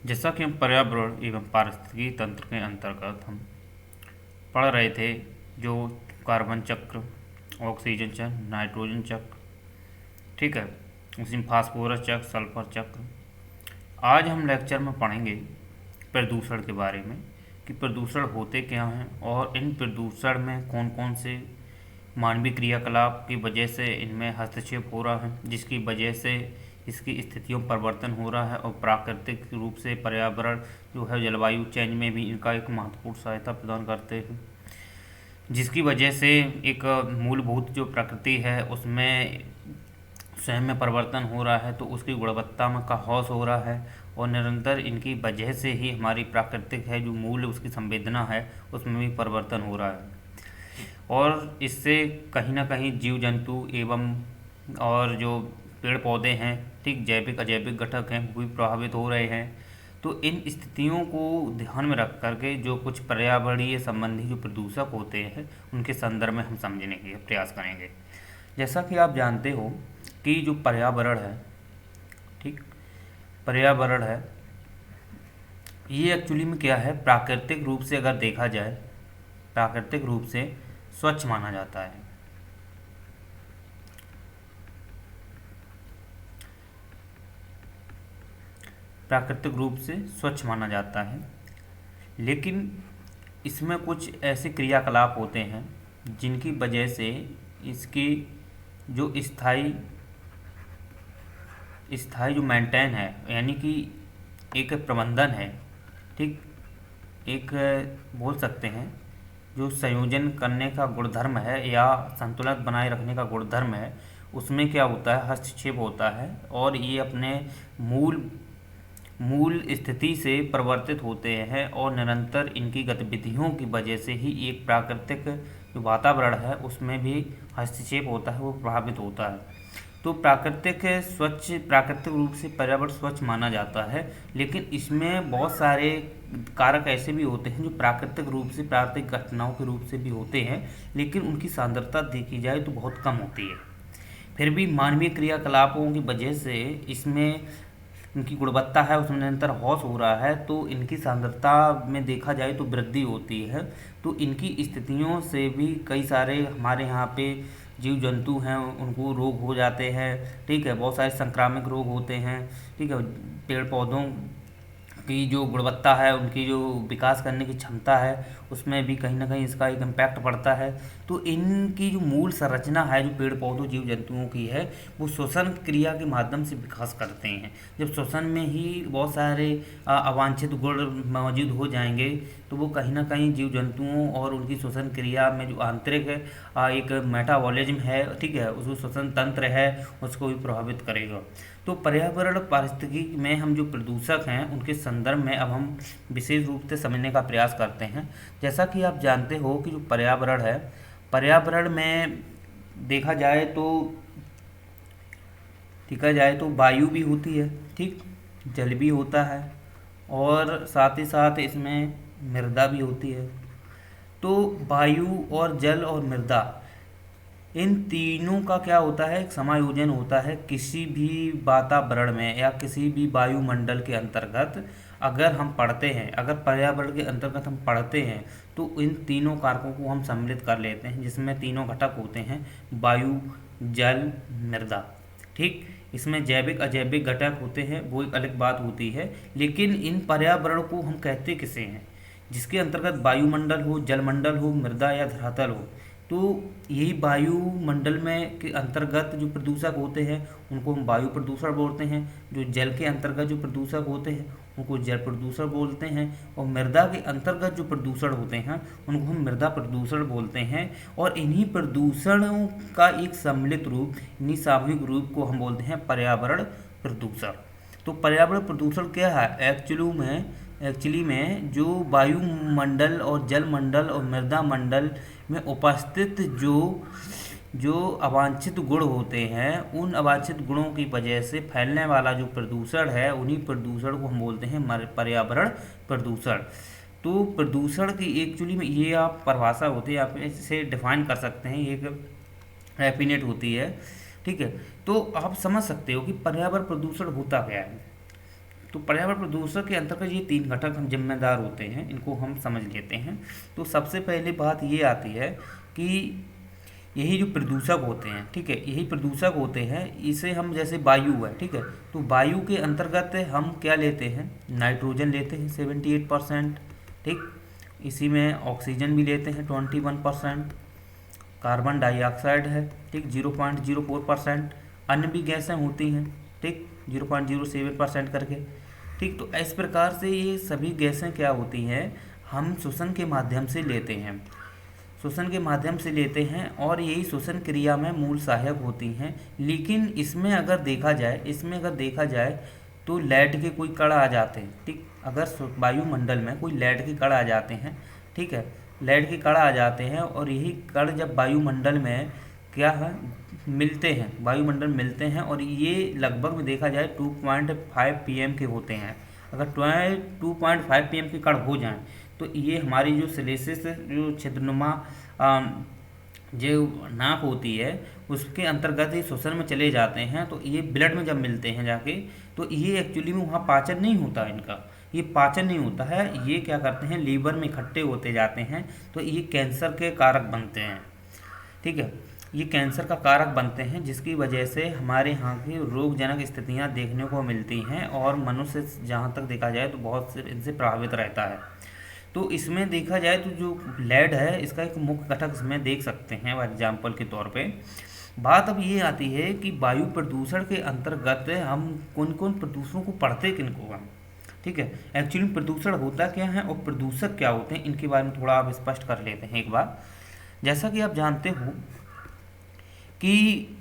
जैसा कि हम पर्यावरण एवं पारिस्थितिकी तंत्र के अंतर्गत हम पढ़ रहे थे, जो कार्बन चक्र, ऑक्सीजन चक्र, नाइट्रोजन चक्र, ठीक है, उसी में फास्फोरस चक्र, सल्फर चक्र। आज हम लेक्चर में पढ़ेंगे प्रदूषण के बारे में कि प्रदूषण होते क्या हैं और इन प्रदूषण में कौन कौन से मानवीय क्रियाकलाप की वजह से इनमें हस्तक्षेप हो रहा है, जिसकी वजह से इसकी स्थितियों में परिवर्तन हो रहा है, और प्राकृतिक रूप से पर्यावरण जो है जलवायु चेंज में भी इनका एक महत्वपूर्ण सहायता प्रदान करते हैं, जिसकी वजह से एक मूलभूत जो प्रकृति है उसमें स्वयं में परिवर्तन हो रहा है, तो उसकी गुणवत्ता में कहास हो रहा है, और निरंतर इनकी वजह से ही हमारी प्राकृतिक है जो मूल उसकी संवेदना है उसमें भी परिवर्तन हो रहा है, और इससे कहीं ना कहीं जीव जंतु एवं और जो पेड़ पौधे हैं, ठीक, जैविक अजैविक घटक हैं, वो भी प्रभावित हो रहे हैं। तो इन स्थितियों को ध्यान में रख करके जो कुछ पर्यावरणीय संबंधी जो प्रदूषक होते हैं उनके संदर्भ में हम समझने के प्रयास करेंगे। जैसा कि आप जानते हो कि जो पर्यावरण है, ठीक, पर्यावरण है, ये एक्चुअली में क्या है, प्राकृतिक रूप से अगर देखा जाए, प्राकृतिक रूप से स्वच्छ माना जाता है। प्राकृतिक रूप से स्वच्छ माना जाता है, लेकिन इसमें कुछ ऐसे क्रियाकलाप होते हैं जिनकी वजह से इसकी जो स्थायी स्थायी जो मेंटेन है, यानी कि एक प्रबंधन है, ठीक, एक बोल सकते हैं जो संयोजन करने का गुणधर्म है या संतुलन बनाए रखने का गुणधर्म है, उसमें क्या होता है, हस्तक्षेप होता है, और ये अपने मूल मूल स्थिति से परिवर्तित होते हैं, और निरंतर इनकी गतिविधियों की वजह से ही एक प्राकृतिक जो वातावरण है उसमें भी हस्तक्षेप होता है, वो प्रभावित होता है। तो प्राकृतिक रूप से पर्यावरण स्वच्छ माना जाता है, लेकिन इसमें बहुत सारे कारक ऐसे भी होते हैं जो प्राकृतिक रूप से प्राकृतिक घटनाओं के रूप से भी होते हैं, लेकिन उनकी सांद्रता देखी जाए तो बहुत कम होती है। फिर भी मानवीय क्रियाकलापों की वजह से इसमें इनकी गुणवत्ता है उसमें निरंतर ह्रास हो रहा है, तो इनकी सांद्रता में देखा जाए तो वृद्धि होती है। तो इनकी स्थितियों से भी कई सारे हमारे यहाँ पे जीव जंतु हैं उनको रोग हो जाते हैं, ठीक है, बहुत सारे संक्रामक रोग होते हैं, ठीक है, पेड़ पौधों की जो गुणवत्ता है, उनकी जो विकास करने की क्षमता है, उसमें भी कहीं ना कहीं इसका एक इम्पैक्ट पड़ता है। तो इनकी जो मूल संरचना है जो पेड़ पौधों जीव जंतुओं की है, वो श्वसन क्रिया के माध्यम से विकास करते हैं। जब श्वसन में ही बहुत सारे अवांछित गुण मौजूद हो जाएंगे, तो वो कहीं ना कहीं जीव जंतुओं और उनकी श्वसन क्रिया में जो आंतरिक एक मेटाबॉलिज्म है, ठीक है, उसको श्वसन तंत्र है, उसको भी प्रभावित करेगा। तो पर्यावरण पारिस्थितिकी में हम जो प्रदूषक हैं उनके संदर्भ में अब हम विशेष रूप से समझने का प्रयास करते हैं। जैसा कि आप जानते हो कि जो पर्यावरण है, पर्यावरण में देखा जाए तो वायु भी होती है, ठीक, जल भी होता है, और साथ ही साथ इसमें मृदा भी होती है। तो वायु और जल और मृदा, इन तीनों का क्या होता है, एक समायोजन होता है किसी भी वातावरण में या किसी भी वायुमंडल के अंतर्गत। अगर हम पढ़ते हैं, अगर पर्यावरण के अंतर्गत हम पढ़ते हैं, तो इन तीनों कारकों को हम सम्मिलित कर लेते हैं, जिसमें तीनों घटक होते हैं, वायु, जल, मृदा, ठीक। इसमें जैविक अजैविक घटक होते हैं, वो एक अलग बात होती है, लेकिन इन पर्यावरण को हम कहते किसे हैं, जिसके अंतर्गत वायुमंडल हो, जलमंडल हो, मृदा या धरातल हो। तो यही वायुमंडल में के अंतर्गत जो प्रदूषक होते हैं उनको हम वायु प्रदूषण बोलते हैं, जो जल के अंतर्गत जो प्रदूषक होते हैं उनको जल प्रदूषण बोलते हैं, और मृदा के अंतर्गत जो प्रदूषण होते हैं उनको हम मृदा प्रदूषण बोलते हैं। और इन्हीं प्रदूषणों का एक सम्मिलित रूप, इन्हीं सामूहिक रूप को हम बोलते हैं पर्यावरण प्रदूषण। तो पर्यावरण प्रदूषण क्या है, एक्चुअली में जो वायुमंडल और जलमंडल और मृदा मंडल में उपस्थित जो जो अवांछित गुण होते हैं, उन अवांछित गुणों की वजह से फैलने वाला जो प्रदूषण है, उन्हीं प्रदूषण को हम बोलते हैं पर्यावरण प्रदूषण। तो प्रदूषण की एक्चुअली में ये आप परिभाषा होती है, आप इसे डिफाइन कर सकते हैं, एक डेफिनेट होती है, ठीक है। तो आप समझ सकते हो कि पर्यावरण प्रदूषण होता क्या है। तो पर्यावरण प्रदूषण के अंतर्गत ये 3 घटक हम जिम्मेदार होते हैं, इनको हम समझ लेते हैं। तो सबसे पहले बात ये आती है कि यही जो प्रदूषक होते हैं, ठीक है, यही प्रदूषक होते हैं, इसे हम जैसे वायु है, ठीक है, तो वायु के अंतर्गत हम क्या लेते हैं, नाइट्रोजन लेते हैं 78%, ठीक, इसी में ऑक्सीजन भी लेते हैं 21%, कार्बन डाइऑक्साइड है, ठीक, 0.04%, अन्य भी गैसें होती हैं, ठीक, 0.07% करके, ठीक। तो इस प्रकार से ये सभी गैसें क्या होती हैं, हम श्वसन के माध्यम से लेते हैं, श्वसन के माध्यम से लेते हैं, और यही श्वसन क्रिया में मूल सहायक होती हैं। लेकिन इसमें अगर देखा जाए तो लेड के कोई कण आ जाते हैं, ठीक, अगर वायुमंडल में कोई लेड के कण आ जाते हैं, ठीक है, लेड के कण आ जाते हैं, और यही कण जब वायुमंडल में क्या है मिलते हैं, वायुमंडल मिलते हैं, और ये लगभग में देखा जाए 2.5 pm के होते हैं। अगर 2.5 pm के कण हो जाएं तो ये हमारी जो सिलेसिस जो छिद्रनुमा जो नाप होती है उसके अंतर्गत ये श्वसन में चले जाते हैं। तो ये ब्लड में जब मिलते हैं जाके, तो ये एक्चुअली में वहाँ पाचन नहीं होता, इनका ये पाचन नहीं होता है, ये क्या करते हैं लीवर में इकट्ठे होते जाते हैं, तो ये कैंसर के कारक बनते हैं, ठीक है, ये कैंसर का कारक बनते हैं, जिसकी वजह से हमारे यहाँ की रोगजनक स्थितियाँ देखने को मिलती हैं, और मनुष्य जहाँ तक देखा जाए तो बहुत से इनसे प्रभावित रहता है। तो इसमें देखा जाए तो जो लेड है इसका एक मुख्य घटक इसमें देख सकते हैं एग्जाम्पल के तौर पे। बात अब ये आती है कि वायु प्रदूषण के अंतर्गत हम कौन कौन प्रदूषणों को पढ़ते किनको हम, ठीक है, एक्चुअली प्रदूषण होता क्या है और प्रदूषक क्या होते हैं, इनके बारे में थोड़ा आप स्पष्ट कर लेते हैं एक बार। जैसा कि आप जानते हो कि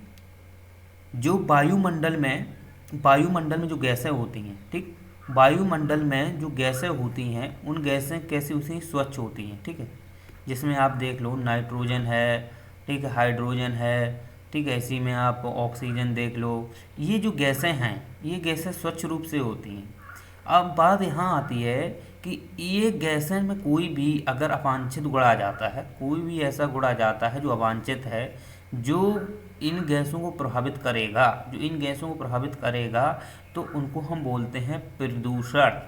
जो वायुमंडल में जो गैसें होती हैं, ठीक, वायुमंडल में जो गैसें होती हैं उन गैसें कैसी होती हैं, स्वच्छ होती हैं, ठीक है, जिसमें आप देख लो नाइट्रोजन है, ठीक है, हाइड्रोजन है, ठीक है, इसी में आप ऑक्सीजन देख लो, ये जो गैसें हैं ये गैसें स्वच्छ रूप से होती हैं। अब बात यहाँ आती है कि ये गैसें में कोई भी अगर अवांछित गुण आ जाता है, कोई भी ऐसा गुण आ जाता है जो अवांछित है, जो इन गैसों को प्रभावित करेगा, तो उनको हम बोलते हैं प्रदूषण,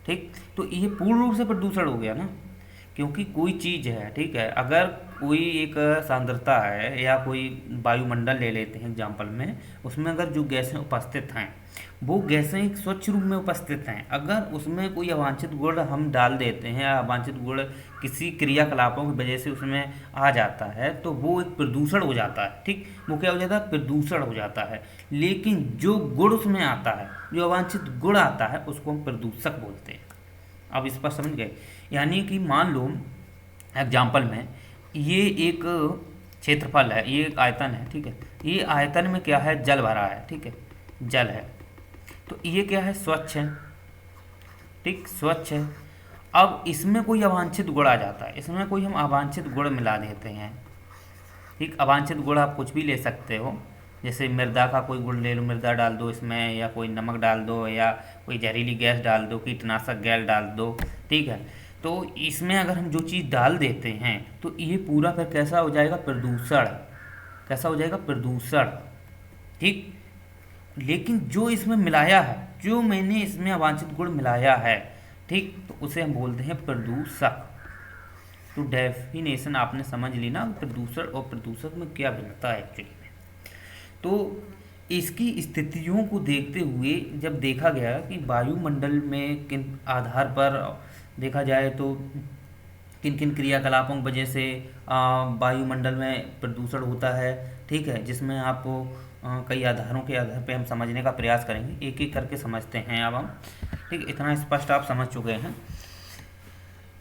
ठीक। तो ये पूर्ण रूप से प्रदूषण हो गया ना, क्योंकि कोई चीज़ है, ठीक है, अगर कोई एक सांद्रता है या कोई वायुमंडल ले लेते हैं एग्जाम्पल में, उसमें अगर जो गैसें उपस्थित हैं वो गैसें एक स्वच्छ रूप में उपस्थित हैं, अगर उसमें कोई अवांछित गुण हम डाल देते हैं या अवांछित गुण किसी क्रियाकलापों की वजह से उसमें आ जाता है, तो वो एक प्रदूषण हो जाता है, ठीक, वो क्या हो जाता है, प्रदूषण हो जाता है। लेकिन जो गुण उसमें आता है, जो अवांछित गुण आता है, उसको हम प्रदूषक बोलते हैं। अब इस पर समझ गए, यानी कि मान लो एग्जाम्पल में ये एक क्षेत्रफल है, ये एक आयतन है, ठीक है, ये आयतन में क्या है, जल भरा है, ठीक है, जल है, तो ये क्या है, स्वच्छ है, ठीक, स्वच्छ है। अब इसमें कोई अवांछित गुण आ जाता है, इसमें कोई हम अवांछित गुण मिला देते हैं, ठीक, अवांछित गुण आप कुछ भी ले सकते हो, जैसे मृदा का कोई गुण ले लो, मृदा डाल दो इसमें, या कोई नमक डाल दो, या कोई जहरीली गैस डाल दो, कीटनाशक गैस डाल दो, ठीक है। तो इसमें अगर हम जो चीज़ डाल देते हैं तो ये पूरा फिर कैसा हो जाएगा, प्रदूषण, कैसा हो जाएगा, प्रदूषण, ठीक। लेकिन जो इसमें मिलाया है, जो मैंने इसमें अवांछित गुण मिलाया है, ठीक, तो उसे हम बोलते हैं प्रदूषक। तो डेफिनेशन आपने समझ ली ना, प्रदूषण और प्रदूषक में क्या भिन्नता है एक्चुअली में। तो इसकी स्थितियों को देखते हुए जब देखा गया कि वायुमंडल में किन आधार पर देखा जाए तो किन किन क्रियाकलापों की वजह से वायुमंडल में प्रदूषण होता है, ठीक है, जिसमें आपको कई आधारों के आधार पे हम समझने का प्रयास करेंगे, एक एक करके समझते हैं अब हम, ठीक, इतना स्पष्ट आप समझ चुके हैं,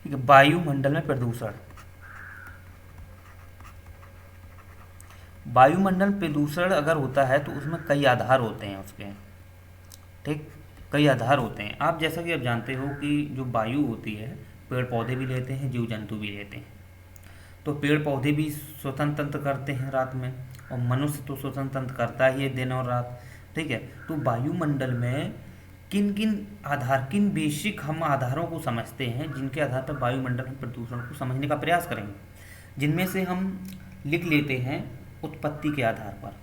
ठीक है। वायुमंडल में प्रदूषण, वायुमंडल प्रदूषण अगर होता है तो उसमें कई आधार होते हैं उसके, ठीक, कई आधार होते हैं। आप जैसा कि आप जानते हो कि जो वायु होती है पेड़ पौधे भी लेते हैं, जीव जंतु भी लेते हैं, तो पेड़ पौधे भी श्वसन तंत्र करते हैं रात में, और मनुष्य तो श्वसन तंत्र करता ही है दिन और रात, ठीक है। तो वायुमंडल में किन बेसिक हम आधारों को समझते हैं, जिनके आधार पर वायुमंडल में प्रदूषण को समझने का प्रयास करेंगे, जिनमें से हम लिख लेते हैं उत्पत्ति के आधार पर,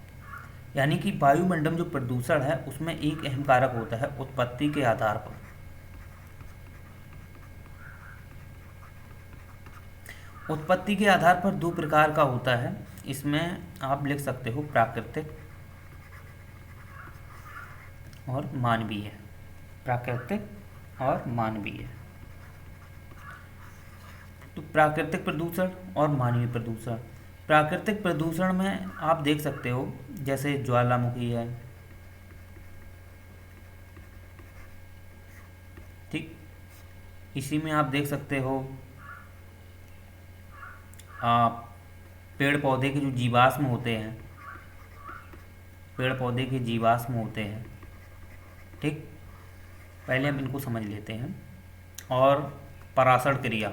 यानी कि वायुमंडल जो प्रदूषण है उसमें एक अहम कारक होता है उत्पत्ति के आधार पर। उत्पत्ति के आधार पर दो प्रकार का होता है, इसमें आप लिख सकते हो प्राकृतिक और मानवीय। प्राकृतिक और मानवीय। तो प्राकृतिक प्रदूषण और मानवीय प्रदूषण। प्राकृतिक प्रदूषण में आप देख सकते हो जैसे ज्वालामुखी है, ठीक, इसी में आप देख सकते हो पेड़ पौधे के जो जीवाश्म होते हैं, पेड़ पौधे के जीवाश्म होते हैं, ठीक, पहले हम इनको समझ लेते हैं। और परासरण क्रिया,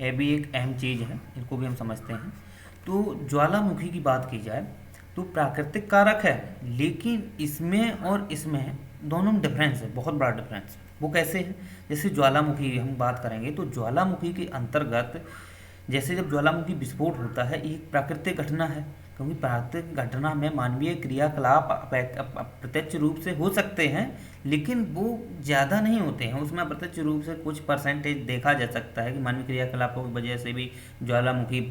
यह भी एक अहम चीज़ है, इनको भी हम समझते हैं। तो ज्वालामुखी की बात की जाए तो प्राकृतिक कारक है, लेकिन इसमें और इसमें दोनों में डिफरेंस है, बहुत बड़ा डिफरेंस है। वो कैसे है? जैसे ज्वालामुखी हम बात करेंगे तो ज्वालामुखी के अंतर्गत जैसे जब ज्वालामुखी विस्फोट होता है, एक प्राकृतिक घटना है, क्योंकि प्राकृतिक घटना में मानवीय क्रियाकलाप प्रत्यक्ष रूप से हो सकते हैं, लेकिन वो ज़्यादा नहीं होते हैं। उसमें प्रत्यक्ष रूप से कुछ परसेंटेज देखा जा सकता है कि मानवीय क्रियाकलापों की वजह से भी ज्वालामुखी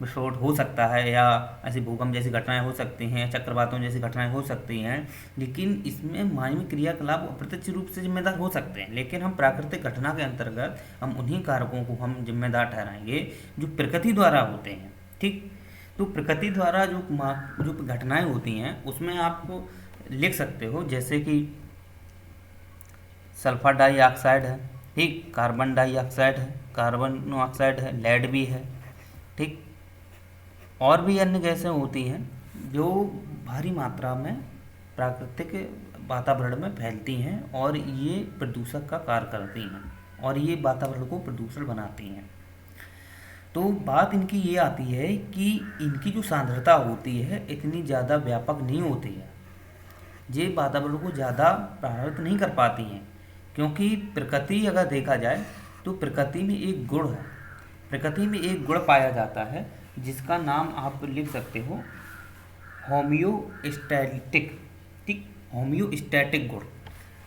विस्फोट हो सकता है, या ऐसी भूकंप जैसी घटनाएं हो सकती हैं, चक्रवातों जैसी घटनाएं हो सकती हैं, लेकिन इसमें मानवीय क्रियाकलाप अप्रत्यक्ष रूप से जिम्मेदार हो सकते हैं। लेकिन हम प्राकृतिक घटना के अंतर्गत हम उन्हीं कारकों को हम जिम्मेदार ठहराएंगे जो प्रकृति द्वारा होते हैं, ठीक। तो प्रकृति द्वारा जो घटनाएं होती हैं उसमें आप लिख सकते हो जैसे कि सल्फर डाइऑक्साइड है, ठीक, कार्बन डाइऑक्साइड है, कार्बन मोनोऑक्साइड है, लेड भी है, ठीक, और भी अन्य गैसें होती हैं जो भारी मात्रा में प्राकृतिक वातावरण में फैलती हैं और ये प्रदूषक का कार्य करती हैं और ये वातावरण को प्रदूषण बनाती हैं। तो बात इनकी ये आती है कि इनकी जो सांद्रता होती है इतनी ज़्यादा व्यापक नहीं होती है, ये वातावरण को ज़्यादा प्रभावित नहीं कर पाती हैं, क्योंकि प्रकृति अगर देखा जाए तो प्रकृति में एक गुण है, प्रकृति में एक गुण पाया जाता है जिसका नाम आप लिख सकते हो होम्योस्टैटिक, ठीक, होम्योस्टैटिक गुण।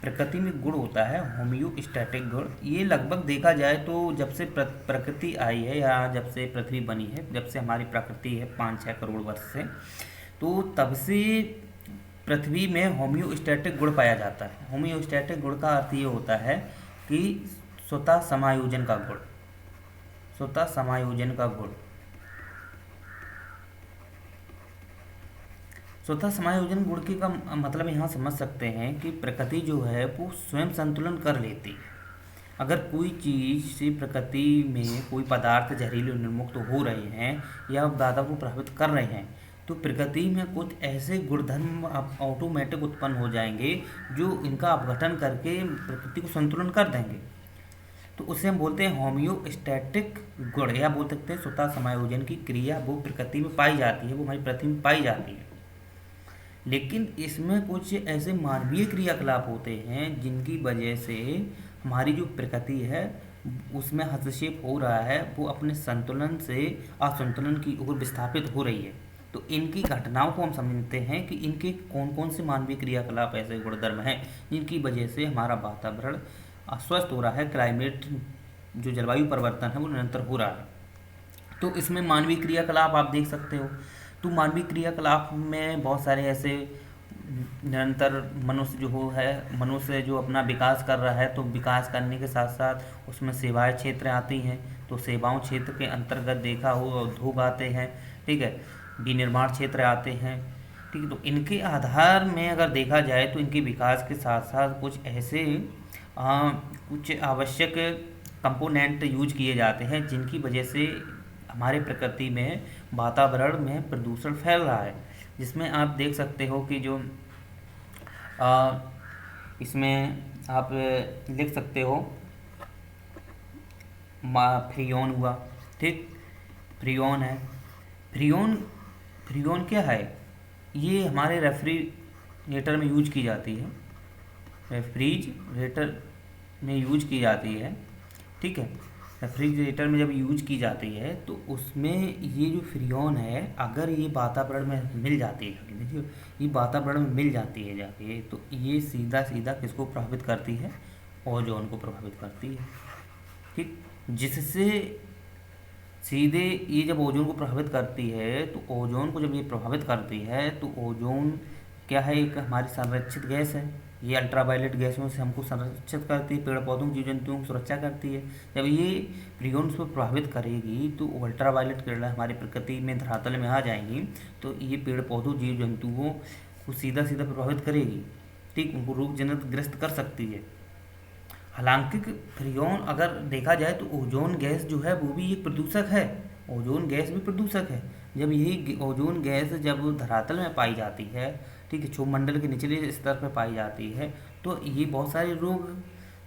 प्रकृति में गुण होता है होम्योस्टैटिक गुण। ये लगभग देखा जाए तो जब से प्रकृति आई है या जब से पृथ्वी बनी है, जब से हमारी प्रकृति है 5-6 करोड़ वर्ष से, तो तब से पृथ्वी में होम्योस्टैटिक गुण पाया जाता है। होम्योस्टैटिक गुण का अर्थ ये होता है कि स्वतः समायोजन का गुण, स्वतः समायोजन का गुण। स्वतः समायोजन गुण के का मतलब यहाँ समझ सकते हैं कि प्रकृति जो है वो स्वयं संतुलन कर लेती है। अगर कोई चीज़ से प्रकृति में कोई पदार्थ जहरीले निर्मुक्त हो रहे हैं या वातावरण को प्रभावित कर रहे हैं, तो प्रकृति में कुछ ऐसे गुणधर्म ऑटोमेटिक उत्पन्न हो जाएंगे जो इनका अपघटन करके प्रकृति को संतुलन कर देंगे। तो उसे हम बोलते हैं होम्योस्टैटिक गुण, या बोल सकते हैं स्वतः समायोजन की क्रिया वो प्रकृति में पाई जाती है, वो हमारी पृथ्वी में पाई जाती है। लेकिन इसमें कुछ ऐसे मानवीय क्रियाकलाप होते हैं जिनकी वजह से हमारी जो प्रकृति है उसमें हस्तक्षेप हो रहा है, वो अपने संतुलन से असंतुलन की ओर विस्थापित हो रही है। तो इनकी घटनाओं को हम समझते हैं कि इनके कौन कौन से मानवीय क्रियाकलाप ऐसे गुणधर्म हैं जिनकी वजह से हमारा वातावरण अस्वस्थ हो रहा है, क्लाइमेट जो जलवायु परिवर्तन है वो निरंतर हो रहा है। तो इसमें मानवीय क्रियाकलाप आप देख सकते हो। तो मानवीय क्रियाकलाप में बहुत सारे ऐसे निरंतर मनुष्य जो अपना विकास कर रहा है, तो विकास करने के साथ साथ उसमें सेवाएं क्षेत्र आती हैं। तो सेवाओं क्षेत्र के अंतर्गत देखा हो उद्योग आते हैं, ठीक है, विनिर्माण क्षेत्र आते हैं, ठीक है। तो इनके आधार में अगर देखा जाए तो इनके विकास के साथ साथ कुछ ऐसे कुछ आवश्यक कंपोनेंट यूज किए जाते हैं जिनकी वजह से हमारे प्रकृति में वातावरण में प्रदूषण फैल रहा है। जिसमें आप देख सकते हो कि जो इसमें आप लिख सकते हो फ्रियोन हुआ, ठीक, फ्रियोन है। फ्रियोन क्या है? ये हमारे रेफ्रिजरेटर में यूज की जाती है, रेफ्रिजरेटर में यूज की जाती है, ठीक है। रेफ्रिजरेटर में जब यूज की जाती है तो उसमें ये जो फ्रियोन है अगर ये वातावरण में मिल जाती है, देखिए ये वातावरण में मिल जाती है जाके, तो ये सीधा सीधा किसको प्रभावित करती है, ओजोन को प्रभावित करती है। ठीक, जिससे सीधे ये जब ओजोन को प्रभावित करती है तो ओजोन को जब ये प्रभावित करती है तो ओजोन क्या है, एक हमारी संरक्षित गैस है। ये अल्ट्रावायलेट गैसों से हमको संरक्षित करती है, पेड़ पौधों जीव जंतुओं की सुरक्षा करती है। जब ये फ्रियोन को प्रभावित करेगी तो अल्ट्रावायलेट किरणें हमारी प्रकृति में धरातल में आ जाएंगी, तो ये पेड़ पौधों जीव जंतुओं को सीधा सीधा प्रभावित करेगी। ठीक, उनको रोग जनित ग्रस्त कर सकती है। हालांकि फ्रियोन अगर देखा जाए तो ओजोन गैस जो है वो भी एक प्रदूषक है, ओजोन गैस भी प्रदूषक है। जब यही ओजोन गैस जब धरातल में पाई जाती है, ठीक है, क्षोभमंडल के निचले स्तर पर पाई जाती है, तो ये बहुत सारे रोग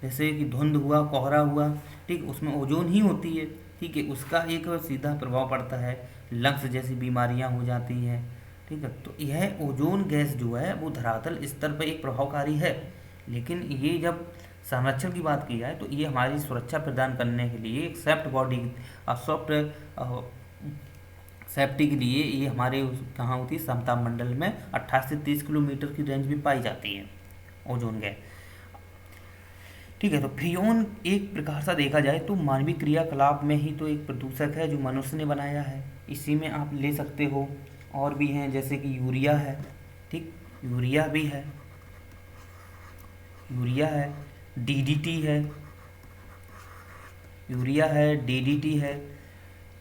जैसे कि धुंध हुआ, कोहरा हुआ, ठीक, उसमें ओजोन ही होती है। ठीक है, उसका एक सीधा प्रभाव पड़ता है, लंग्स जैसी बीमारियां हो जाती हैं। ठीक है, तो यह ओजोन गैस जो है वो धरातल स्तर पर एक प्रभावकारी है, लेकिन ये जब संरक्षण की बात की जाए तो ये हमारी सुरक्षा प्रदान करने के लिए एक सॉफ्ट बॉडी, सॉफ्ट सेफ्टी के लिए ये हमारे कहाँ होती है, समताप मंडल में 28 से 30 किलोमीटर की रेंज में पाई जाती है ओजोन गैस। ठीक है, तो फ्रियोन एक प्रकार से देखा जाए तो मानवीय क्रियाकलाप में ही तो एक प्रदूषक है जो मनुष्य ने बनाया है। इसी में आप ले सकते हो और भी हैं, जैसे कि यूरिया है। ठीक, यूरिया भी है, यूरिया है, डीडीटी है, यूरिया है, डीडीटी है,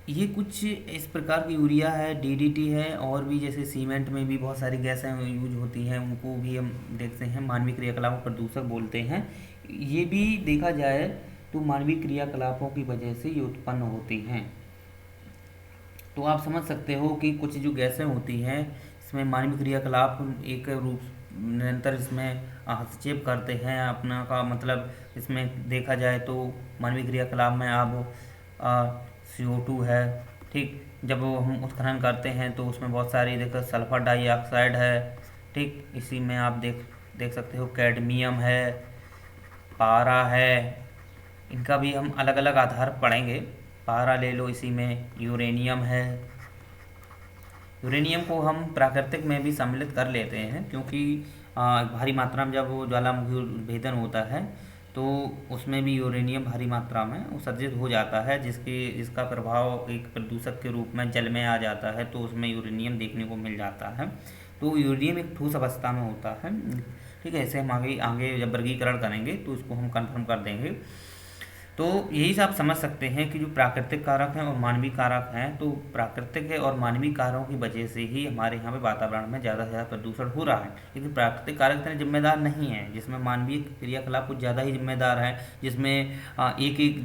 ये कुछ इस प्रकार की यूरिया है, डीडीटी है, और भी जैसे सीमेंट में भी बहुत सारी गैसें यूज होती हैं, उनको भी हम देखते हैं मानवीय क्रियाकलापों प्रदूषक बोलते हैं। ये भी देखा जाए तो मानवीय क्रियाकलापों की वजह से ये उत्पन्न होती हैं। तो आप समझ सकते हो कि कुछ जो गैसें होती हैं इसमें मानवीय क्रियाकलाप एक रूप निरंतर इसमें हस्तक्षेप करते हैं अपना का मतलब इसमें देखा जाए तो मानवीय क्रियाकलाप में अब CO2 है। ठीक, जब हम उत्खनन करते हैं तो उसमें बहुत सारी देखो सल्फर डाइऑक्साइड है। ठीक, इसी में आप देख सकते हो कैडमियम है, पारा है, इनका भी हम अलग अलग आधार पढ़ेंगे। पारा ले लो, इसी में यूरेनियम है। यूरेनियम को हम प्राकृतिक में भी सम्मिलित कर लेते हैं क्योंकि भारी मात्रा में जब वो ज्वालामुखी भेदन होता है तो उसमें भी यूरेनियम भारी मात्रा में उत्सर्जित हो जाता है, जिसका प्रभाव एक प्रदूषक के रूप में जल में आ जाता है, तो उसमें यूरेनियम देखने को मिल जाता है। तो यूरेनियम एक ठोस अवस्था में होता है। ठीक है, ऐसे हम आगे आगे जब वर्गीकरण करेंगे तो इसको हम कंफर्म कर देंगे। तो यही से आप समझ सकते हैं कि जो प्राकृतिक कारक हैं और मानवीय कारक हैं, तो प्राकृतिक है और मानवीय कारकों की वजह से ही हमारे यहाँ पे वातावरण में ज़्यादा से ज़्यादा प्रदूषण हो रहा है। लेकिन प्राकृतिक कारक इतने जिम्मेदार नहीं है, जिसमें मानवीय क्रियाकलाप कुछ ज़्यादा ही जिम्मेदार है, जिसमें एक एक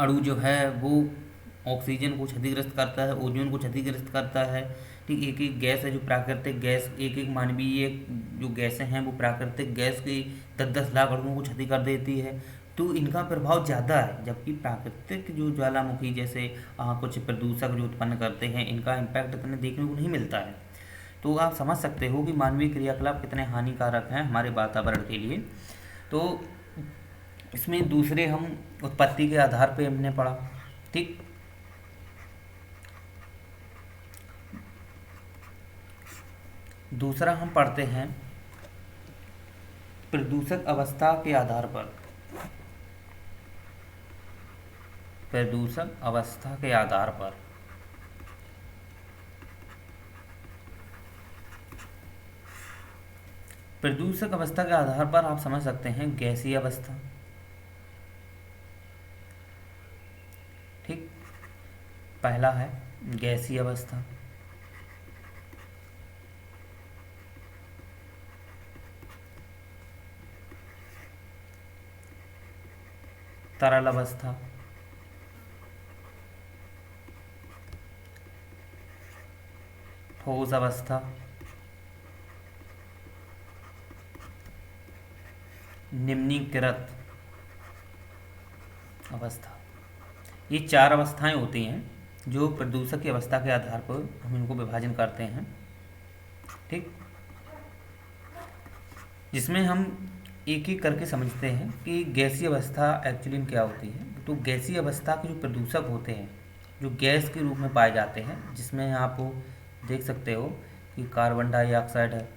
अणु जो है वो ऑक्सीजन को क्षतिग्रस्त करता है, ओजोन को क्षतिग्रस्त करता है। ठीक, एक एक गैस है जो प्राकृतिक गैस, एक एक मानवीय जो गैसें हैं वो प्राकृतिक गैस की 10-10 लाख अणुओं को क्षति कर देती है, तो इनका प्रभाव ज़्यादा है। जबकि प्राकृतिक जो ज्वालामुखी जैसे कुछ प्रदूषक जो उत्पन्न करते हैं, इनका इम्पैक्ट इतने देखने को नहीं मिलता है। तो आप समझ सकते हो कि मानवीय क्रियाकलाप कितने हानिकारक हैं हमारे वातावरण के लिए। तो इसमें दूसरे हम उत्पत्ति के आधार पे हमने पढ़ा। ठीक, दूसरा हम पढ़ते हैं प्रदूषक अवस्था के आधार पर। प्रदूषक अवस्था के आधार पर प्रदूषक अवस्था के आधार पर आप समझ सकते हैं गैसीय अवस्था। ठीक, पहला है गैसीय अवस्था, तरल अवस्था, ठोस अवस्था, निम्नीकृत अवस्था। ये 4 अवस्थाएं होती हैं जो प्रदूषक की अवस्था के आधार पर हम इनको विभाजन करते हैं। ठीक, जिसमें हम एक एक करके समझते हैं कि गैसीय अवस्था एक्चुअली में क्या होती है। तो गैसीय अवस्था के जो प्रदूषक होते हैं, जो गैस के रूप में पाए जाते हैं, जिसमें आप देख सकते हो कि कार्बन डाइऑक्साइड है,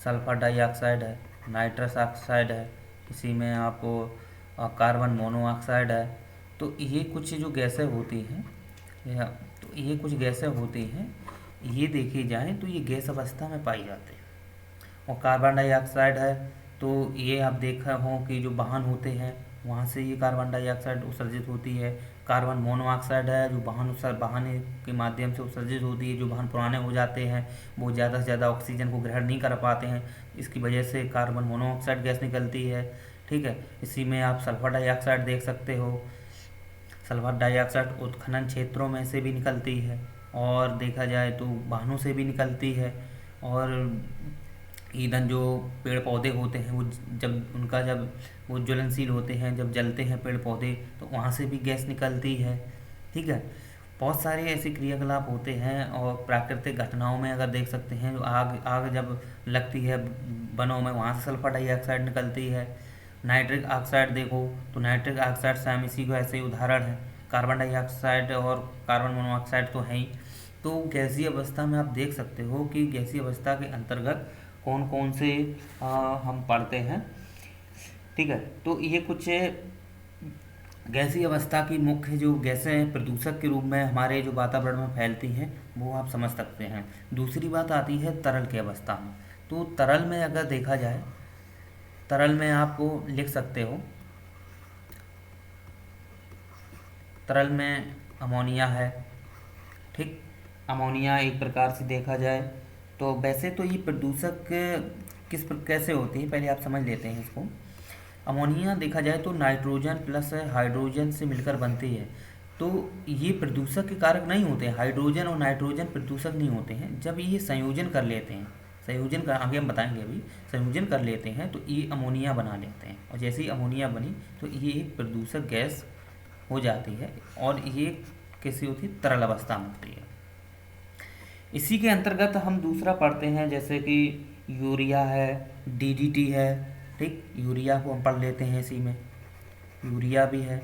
सल्फर डाइऑक्साइड है, नाइट्रस ऑक्साइड है, इसी में आपको कार्बन मोनोऑक्साइड है। तो ये कुछ जो गैसें होती हैं, तो ये कुछ गैसें होती हैं, ये देखी जाए तो ये गैस अवस्था में पाई जाती है। और कार्बन डाइऑक्साइड है, तो ये आप देखा हो कि जो वाहन होते हैं वहाँ से ये कार्बन डाइऑक्साइड उत्सर्जित होती है। कार्बन मोनोऑक्साइड है, जो वाहन के माध्यम से उत्सर्जित होती है। जो वाहन पुराने हो जाते हैं वो ज़्यादा से ज़्यादा ऑक्सीजन को ग्रहण नहीं कर पाते हैं, इसकी वजह से कार्बन मोनोऑक्साइड गैस निकलती है। ठीक है, इसी में आप सल्फर डाइऑक्साइड देख सकते हो। सल्फर डाइऑक्साइड उत्खनन क्षेत्रों में से भी निकलती है, और देखा जाए तो वाहनों से भी निकलती है। और ईंधन जो पेड़ पौधे होते हैं वो जब वो ज्वलनशील होते हैं, जब जलते हैं पेड़ पौधे, तो वहाँ से भी गैस निकलती है। ठीक है, बहुत सारे ऐसे क्रियाकलाप होते हैं। और प्राकृतिक घटनाओं में अगर देख सकते हैं, जो आग आग जब लगती है वनों में, वहाँ से सल्फर डाइऑक्साइड निकलती है। नाइट्रिक ऑक्साइड देखो, तो नाइट्रिक ऑक्साइड स्वयं इसी को ऐसे ही उदाहरण है। कार्बन डाइऑक्साइड और कार्बन मोनोऑक्साइड तो हैं ही। तो गैसीय अवस्था में आप देख सकते हो कि गैसीय अवस्था के अंतर्गत कौन कौन से हम पढ़ते हैं। ठीक है, तो ये कुछ गैसीय अवस्था की मुख्य जो गैसें प्रदूषक के रूप में हमारे जो वातावरण में फैलती हैं वो आप समझ सकते हैं। दूसरी बात आती है तरल की अवस्था में। तो तरल में अगर देखा जाए, तरल में आपको लिख सकते हो, तरल में अमोनिया है। ठीक, अमोनिया एक प्रकार से देखा जाए तो वैसे तो ये प्रदूषक कैसे होती है, पहले आप समझ लेते हैं इसको। अमोनिया देखा जाए तो नाइट्रोजन प्लस हाइड्रोजन से मिलकर बनती है। तो ये प्रदूषक के कारक नहीं होते हैं। हाइड्रोजन और नाइट्रोजन प्रदूषक नहीं होते हैं। जब ये संयोजन कर लेते हैं, संयोजन कर आगे हम बताएंगे, अभी संयोजन कर लेते हैं तो ये अमोनिया बना लेते हैं। और जैसे ही अमोनिया बनी तो ये एक प्रदूषक गैस हो जाती है, और ये कैसी होती है, तरल अवस्था में होती है। इसी के अंतर्गत हम दूसरा पढ़ते हैं, जैसे कि यूरिया है, डीडीटी है। ठीक, यूरिया को हम पढ़ लेते हैं, इसी में यूरिया भी है।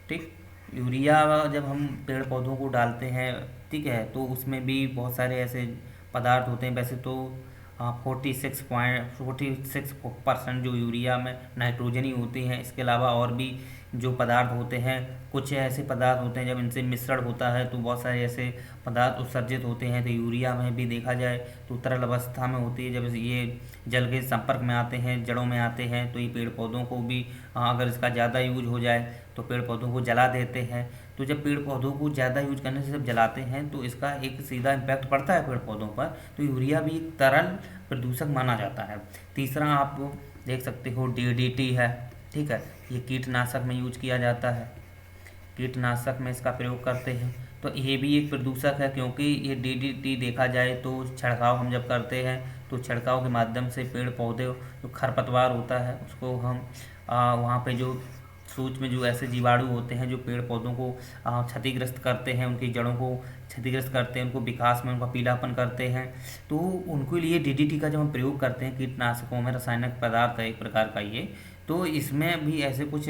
ठीक, यूरिया जब हम पेड़ पौधों को डालते हैं, ठीक है, तो उसमें भी बहुत सारे ऐसे पदार्थ होते हैं। वैसे तो 46% जो यूरिया में नाइट्रोजन ही होती हैं। इसके अलावा और भी जो पदार्थ होते हैं, कुछ ऐसे पदार्थ होते हैं जब इनसे मिश्रण होता है तो बहुत सारे ऐसे पदार्थ उत्सर्जित होते हैं। तो यूरिया में भी देखा जाए तो तरल अवस्था में होती है। जब ये जल के संपर्क में आते हैं, जड़ों में आते हैं, तो ये पेड़ पौधों को भी अगर इसका ज़्यादा यूज हो जाए तो पेड़ पौधों को जला देते हैं। तो जब पेड़ पौधों को ज़्यादा यूज करने से जब जलाते हैं तो इसका एक सीधा इम्पैक्ट पड़ता है पेड़ पौधों पर। तो यूरिया भी एक तरल प्रदूषक माना जाता है। तीसरा आप देख सकते हो डीडीटी है। ठीक है, ये कीटनाशक में यूज किया जाता है, कीटनाशक में इसका प्रयोग करते हैं। तो ये भी एक प्रदूषक है, क्योंकि ये डीडीटी देखा जाए तो छिड़काव हम जब करते हैं तो छिड़काव के माध्यम से पेड़ पौधे जो खरपतवार होता है उसको हम वहाँ पे जो सूक्ष्म जो ऐसे जीवाणु होते हैं जो पेड़ पौधों को क्षतिग्रस्त करते हैं, उनकी जड़ों को क्षतिग्रस्त करते हैं, उनको विकास में उनका पीलापन करते हैं। तो उनके लिए डीडीटी का जब हम प्रयोग करते हैं, कीटनाशकों में रासायनिक पदार्थ है एक प्रकार का ये, तो इसमें भी ऐसे कुछ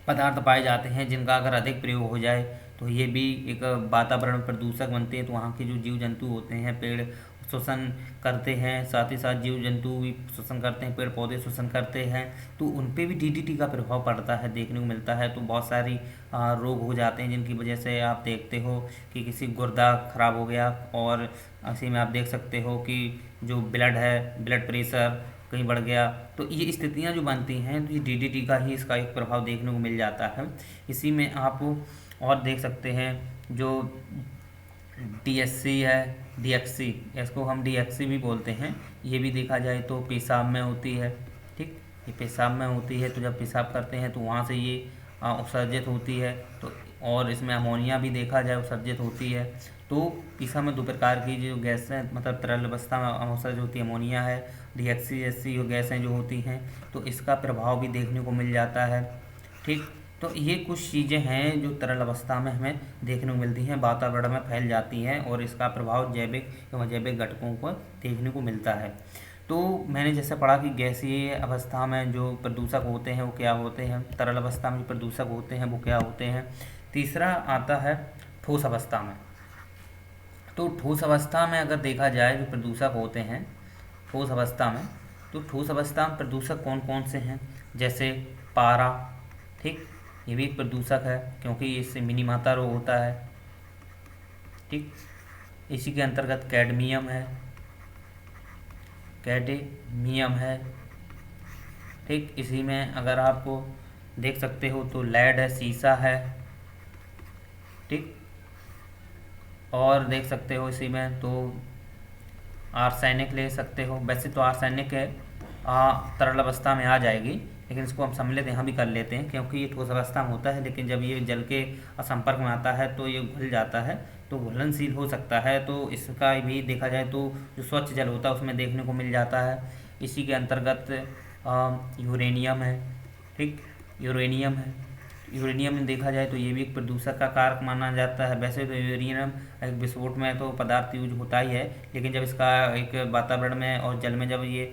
पदार्थ पाए जाते हैं जिनका अगर अधिक प्रयोग हो जाए तो ये भी एक वातावरण प्रदूषक बनते हैं। तो वहाँ के जो जीव जंतु होते हैं, पेड़ शोषण करते हैं, साथ ही साथ जीव जंतु भी शोषण करते हैं, पेड़ पौधे शोषण करते हैं, तो उन पे भी डीडीटी का प्रभाव पड़ता है, देखने को मिलता है। तो बहुत सारी रोग हो जाते हैं जिनकी वजह से आप देखते हो कि किसी गुर्दा खराब हो गया, और इसी में आप देख सकते हो कि जो ब्लड प्रेशर कहीं बढ़ गया। तो ये स्थितियाँ जो बनती हैं तो ये डीडीटी का ही इसका एक प्रभाव देखने को मिल जाता है। इसी में आप और देख सकते हैं जो डीएससी है, डीएक्सी, इसको हम डीएक्सी भी बोलते हैं। ये भी देखा जाए तो पेशाब में होती है। ठीक, ये पेशाब में होती है, तो जब पेशाब करते हैं तो वहाँ से ये उत्सर्जित होती है। तो और इसमें अमोनिया भी देखा जाए उत्सर्जित होती है। तो पेशाब में दो प्रकार की जो गैसें मतलब तरल अवस्था में उत्सर्जित होती है, अमोनिया है, डीएक्सी जैसी जो गैसें जो होती हैं, तो इसका प्रभाव भी देखने को मिल जाता है। ठीक, तो ये कुछ चीज़ें हैं जो तरल अवस्था में हमें देखने को मिलती हैं, वातावरण में फैल जाती हैं, और इसका प्रभाव जैविक एवं अजैविक घटकों पर देखने को मिलता है। तो मैंने जैसे पढ़ा कि गैसीय अवस्था में जो प्रदूषक होते हैं वो क्या होते हैं, तरल अवस्था में जो प्रदूषक होते हैं वो क्या होते हैं। तीसरा आता है ठोस अवस्था में। तो ठोस अवस्था में अगर देखा जाए जो प्रदूषक होते हैं ठोस अवस्था में, तो ठोस अवस्था में प्रदूषक कौन कौन से हैं, जैसे पारा, ठीक, ये भी एक प्रदूषक है क्योंकि इससे मिनीमाता रोग होता है, ठीक। इसी के अंतर्गत कैडमियम है, कैडमियम है, ठीक। इसी में अगर आपको देख सकते हो तो लेड है, सीसा है, ठीक। और देख सकते हो इसी में तो आर्सेनिक ले सकते हो। वैसे तो आर्सेनिक है तरल अवस्था में आ जाएगी, लेकिन इसको हम सम्मिलित यहाँ भी कर लेते हैं क्योंकि ये ठोस अवस्था में होता है, लेकिन जब ये जल के संपर्क में आता है तो ये घुल जाता है, तो घुलनशील हो सकता है। तो इसका भी देखा जाए तो जो स्वच्छ जल होता है उसमें देखने को मिल जाता है। इसी के अंतर्गत यूरेनियम है, ठीक, यूरेनियम है। यूरेनियम में देखा जाए तो ये भी एक प्रदूषक का कारक माना जाता है। वैसे तो यूरेनियम एक विस्फोट में तो पदार्थ यूज होता ही है, लेकिन जब इसका एक वातावरण में और जल में जब ये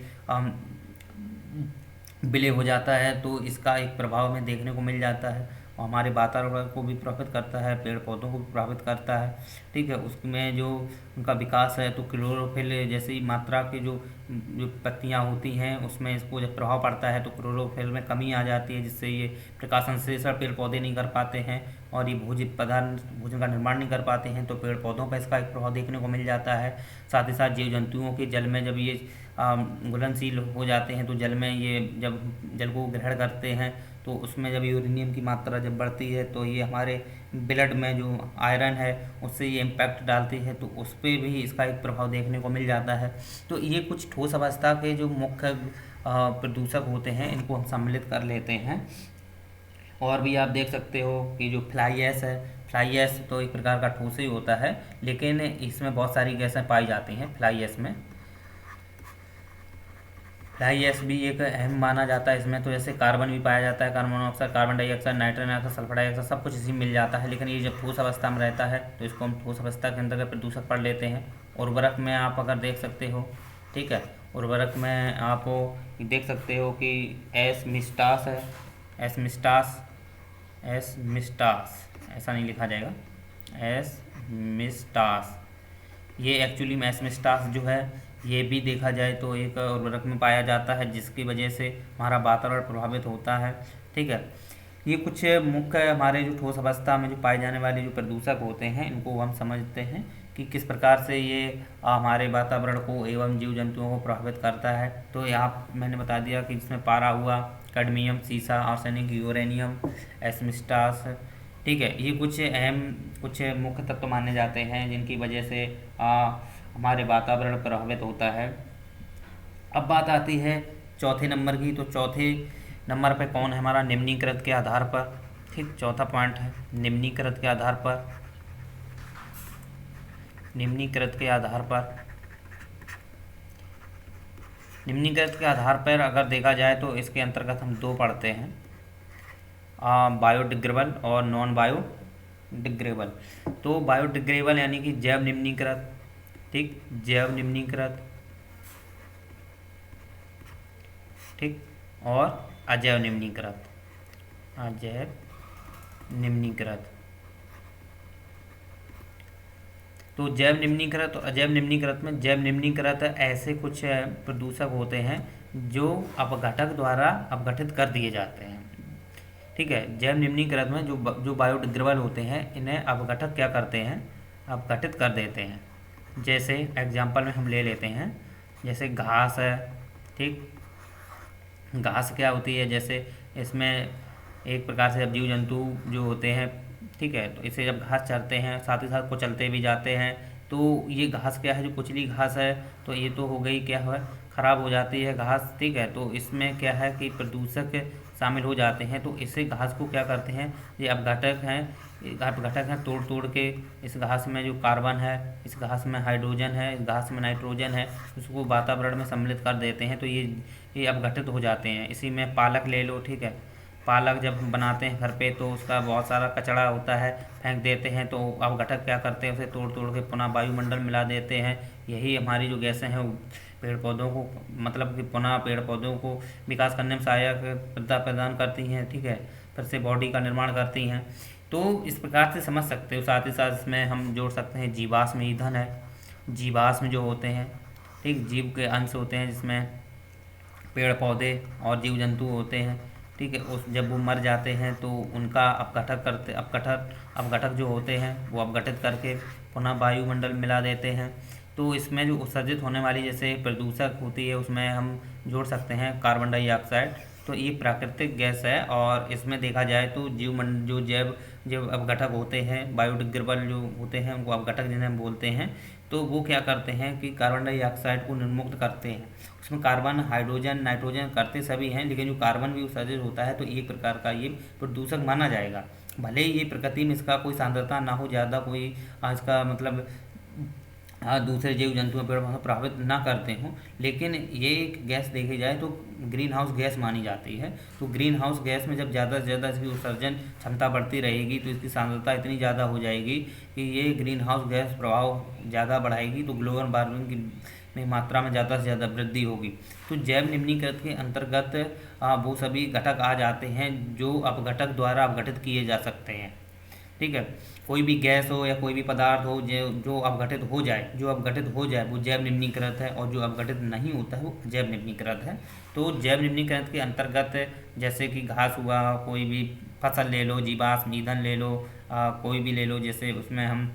विलय हो जाता है तो इसका एक प्रभाव हमें देखने को मिल जाता है और हमारे वातावरण को भी प्रभावित करता है, पेड़ पौधों को भी प्रभावित करता है, ठीक है। उसमें जो उनका विकास है तो क्लोरोफिल जैसी मात्रा की जो जो पत्तियाँ होती हैं उसमें इसको जब प्रभाव पड़ता है तो क्लोरोफिल में कमी आ जाती है, जिससे ये प्रकाश संश्लेषण पेड़ पौधे नहीं कर पाते हैं और ये भोजन का निर्माण नहीं कर पाते हैं, तो पेड़ पौधों पर इसका एक प्रभाव देखने को मिल जाता है। साथ ही साथ जीव जंतुओं के जल में जब ये घुलनशील हो जाते हैं तो जल में ये जब जल को ग्रहण करते हैं तो उसमें जब यूरेनियम की मात्रा जब बढ़ती है तो ये हमारे ब्लड में जो आयरन है उससे ये इम्पैक्ट डालती है, तो उस पर भी इसका एक प्रभाव देखने को मिल जाता है। तो ये कुछ ठोस अवस्था के जो मुख्य प्रदूषक होते हैं इनको हम सम्मिलित कर लेते हैं। और भी आप देख सकते हो कि जो फ्लाई ऐश है, फ्लाई ऐश तो एक प्रकार का ठोस ही होता है, लेकिन इसमें बहुत सारी गैसें पाई जाती हैं फ्लाई ऐश में। फ्लाई ऐश भी एक अहम माना जाता है इसमें, तो जैसे कार्बन भी पाया जाता है, carbon monoxide, carbon dioxide, nitrogen oxide, sulphur dioxide, सब कुछ इसी में मिल जाता है। लेकिन ये जब ठोस अवस्था में रहता है तो इसको हम ठोस अवस्था के अंतर्गत प्रदूषक पढ़ लेते हैं। उर्वरक में आप अगर देख सकते हो, ठीक है, उर्वरक में आप देख सकते हो कि एस्मिस्टास है, एस्मिस्टास, एस्मिस्टास ऐसा नहीं लिखा जाएगा, एस्मिस्टास, ये एक्चुअली में एस्मिस्टास जो है ये भी देखा जाए तो एक उर्वरक में पाया जाता है जिसकी वजह से हमारा वातावरण प्रभावित होता है, ठीक है। ये कुछ मुख्य हमारे जो ठोस अवस्था में जो पाए जाने वाले जो प्रदूषक होते हैं इनको हम समझते हैं कि किस प्रकार से ये हमारे वातावरण को एवं जीव जंतुओं को प्रभावित करता है। तो यहाँ मैंने बता दिया कि इसमें पारा हुआ, कैडमियम, सीसा, आर्सेनिक, यूरेनियम, एस्मिस्टास, ठीक है। ये कुछ मुख्य तत्व माने जाते हैं जिनकी वजह से हमारे वातावरण प्रभावित होता है। अब बात आती है चौथे नंबर की, तो चौथे नंबर पे कौन है हमारा, निम्नीकृत के आधार पर, ठीक, चौथा पॉइंट है निम्नीकृत के आधार पर, निम्नीकृत के आधार पर, निम्नीकृत के आधार पर अगर देखा जाए तो इसके अंतर्गत हम दो पढ़ते हैं, बायोडिग्रेबल और नॉन बायोडिग्रेबल। तो बायोडिग्रेबल यानी कि जैव निम्नीकृत, ठीक, जैव निम्नीकृत, ठीक, और अजैव निम्नीकृत, अजैव निम्नीकृत। तो जैव निम्नीकृत और अजैव निम्नीकृत में जैव निम्नीकृत ऐसे कुछ प्रदूषक होते हैं जो अपघटक द्वारा अपघटित कर दिए जाते हैं, ठीक है। जैव निम्नीकृत में जो बायोडिग्रेबल होते हैं इन्हें अपघटक क्या करते हैं, अपघटित कर देते हैं। जैसे एग्जाम्पल में हम ले लेते हैं, जैसे घास है, ठीक, घास क्या होती है, जैसे इसमें एक प्रकार से जब जीव जंतु जो होते हैं, ठीक है, तो इसे जब घास चरते हैं साथ ही साथ कुचलते भी जाते हैं, तो ये घास क्या है, जो कुचली घास है तो ये तो हो गई क्या है, ख़राब हो जाती है घास, ठीक है। तो इसमें क्या है कि प्रदूषक शामिल हो जाते हैं, तो इससे घास को क्या करते हैं, ये अपघटक हैं तोड़ तोड़ के इस घास में जो कार्बन है, इस घास में हाइड्रोजन है, इस घास में नाइट्रोजन है, उसको वातावरण में सम्मिलित कर देते हैं, तो ये अपघटित हो जाते हैं। इसी में पालक ले लो, ठीक है, पालक जब बनाते हैं घर पे तो उसका बहुत सारा कचरा होता है, फेंक देते हैं, तो अपघटक क्या करते हैं, उसे तोड़ तोड़ के पुनः वायुमंडल मिला देते हैं। यही हमारी जो गैसें हैं पेड़ पौधों को मतलब कि पुनः पेड़ पौधों को विकास करने में सहायक प्रदान करती हैं, ठीक है, फिर से बॉडी का निर्माण करती हैं। तो इस प्रकार से समझ सकते हो। साथ ही साथ इसमें हम जोड़ सकते हैं जीवाश्म ईंधन है। जीवाश्म जो होते हैं, ठीक, जीव के अंश होते हैं जिसमें पेड़ पौधे और जीव जंतु होते हैं, ठीक है। उस जब वो मर जाते हैं तो उनका अपघटक जो होते हैं वो अपघटित करके पुनः वायुमंडल में मिला देते हैं। तो इसमें जो उत्सर्जित होने वाली जैसे प्रदूषक होती है उसमें हम जोड़ सकते हैं कार्बन डाइऑक्साइड। तो ये प्राकृतिक गैस है और इसमें देखा जाए तो जो जैव जैव अपघटक होते हैं, बायोडिग्रेडेबल जो होते हैं उनको अपघटक जिन्हें हम बोलते हैं, तो वो क्या करते हैं कि कार्बन डाइऑक्साइड को निर्मुक्त करते हैं। उसमें कार्बन, हाइड्रोजन, नाइट्रोजन करते सभी हैं, लेकिन जो कार्बन भी उत्सर्जित होता है तो एक प्रकार का ये प्रदूषक माना जाएगा। भले ही ये प्रकृति में इसका कोई सांद्रता ना हो ज़्यादा, कोई इसका मतलब दूसरे जीव जंतुओं पेड़ पौधों प्रभावित ना करते हों, लेकिन ये एक गैस देखी जाए तो ग्रीन हाउस गैस मानी जाती है। तो ग्रीन हाउस गैस में जब ज़्यादा से ज़्यादा इसकी उत्सर्जन क्षमता बढ़ती रहेगी तो इसकी सांद्रता इतनी ज़्यादा हो जाएगी कि ये ग्रीन हाउस गैस प्रभाव ज़्यादा बढ़ाएगी, तो ग्लोबल वार्मिंग की में मात्रा में ज़्यादा से ज़्यादा वृद्धि होगी। तो जैव निम्नीकृत के अंतर्गत वो सभी घटक आ जाते हैं जो अपघटक द्वारा अपघटित किए जा सकते हैं, ठीक है। कोई भी गैस हो या कोई भी पदार्थ हो जो अपघटित हो जाए वो जैव निम्नीकृत है, और जो अपघटित नहीं होता है वो जैव निम्नीकृत है। तो जैव निम्नीकृत के अंतर्गत जैसे कि घास हुआ, कोई भी फसल ले लो, जीवाश्म ईंधन ले लो, कोई भी ले लो, जैसे उसमें हम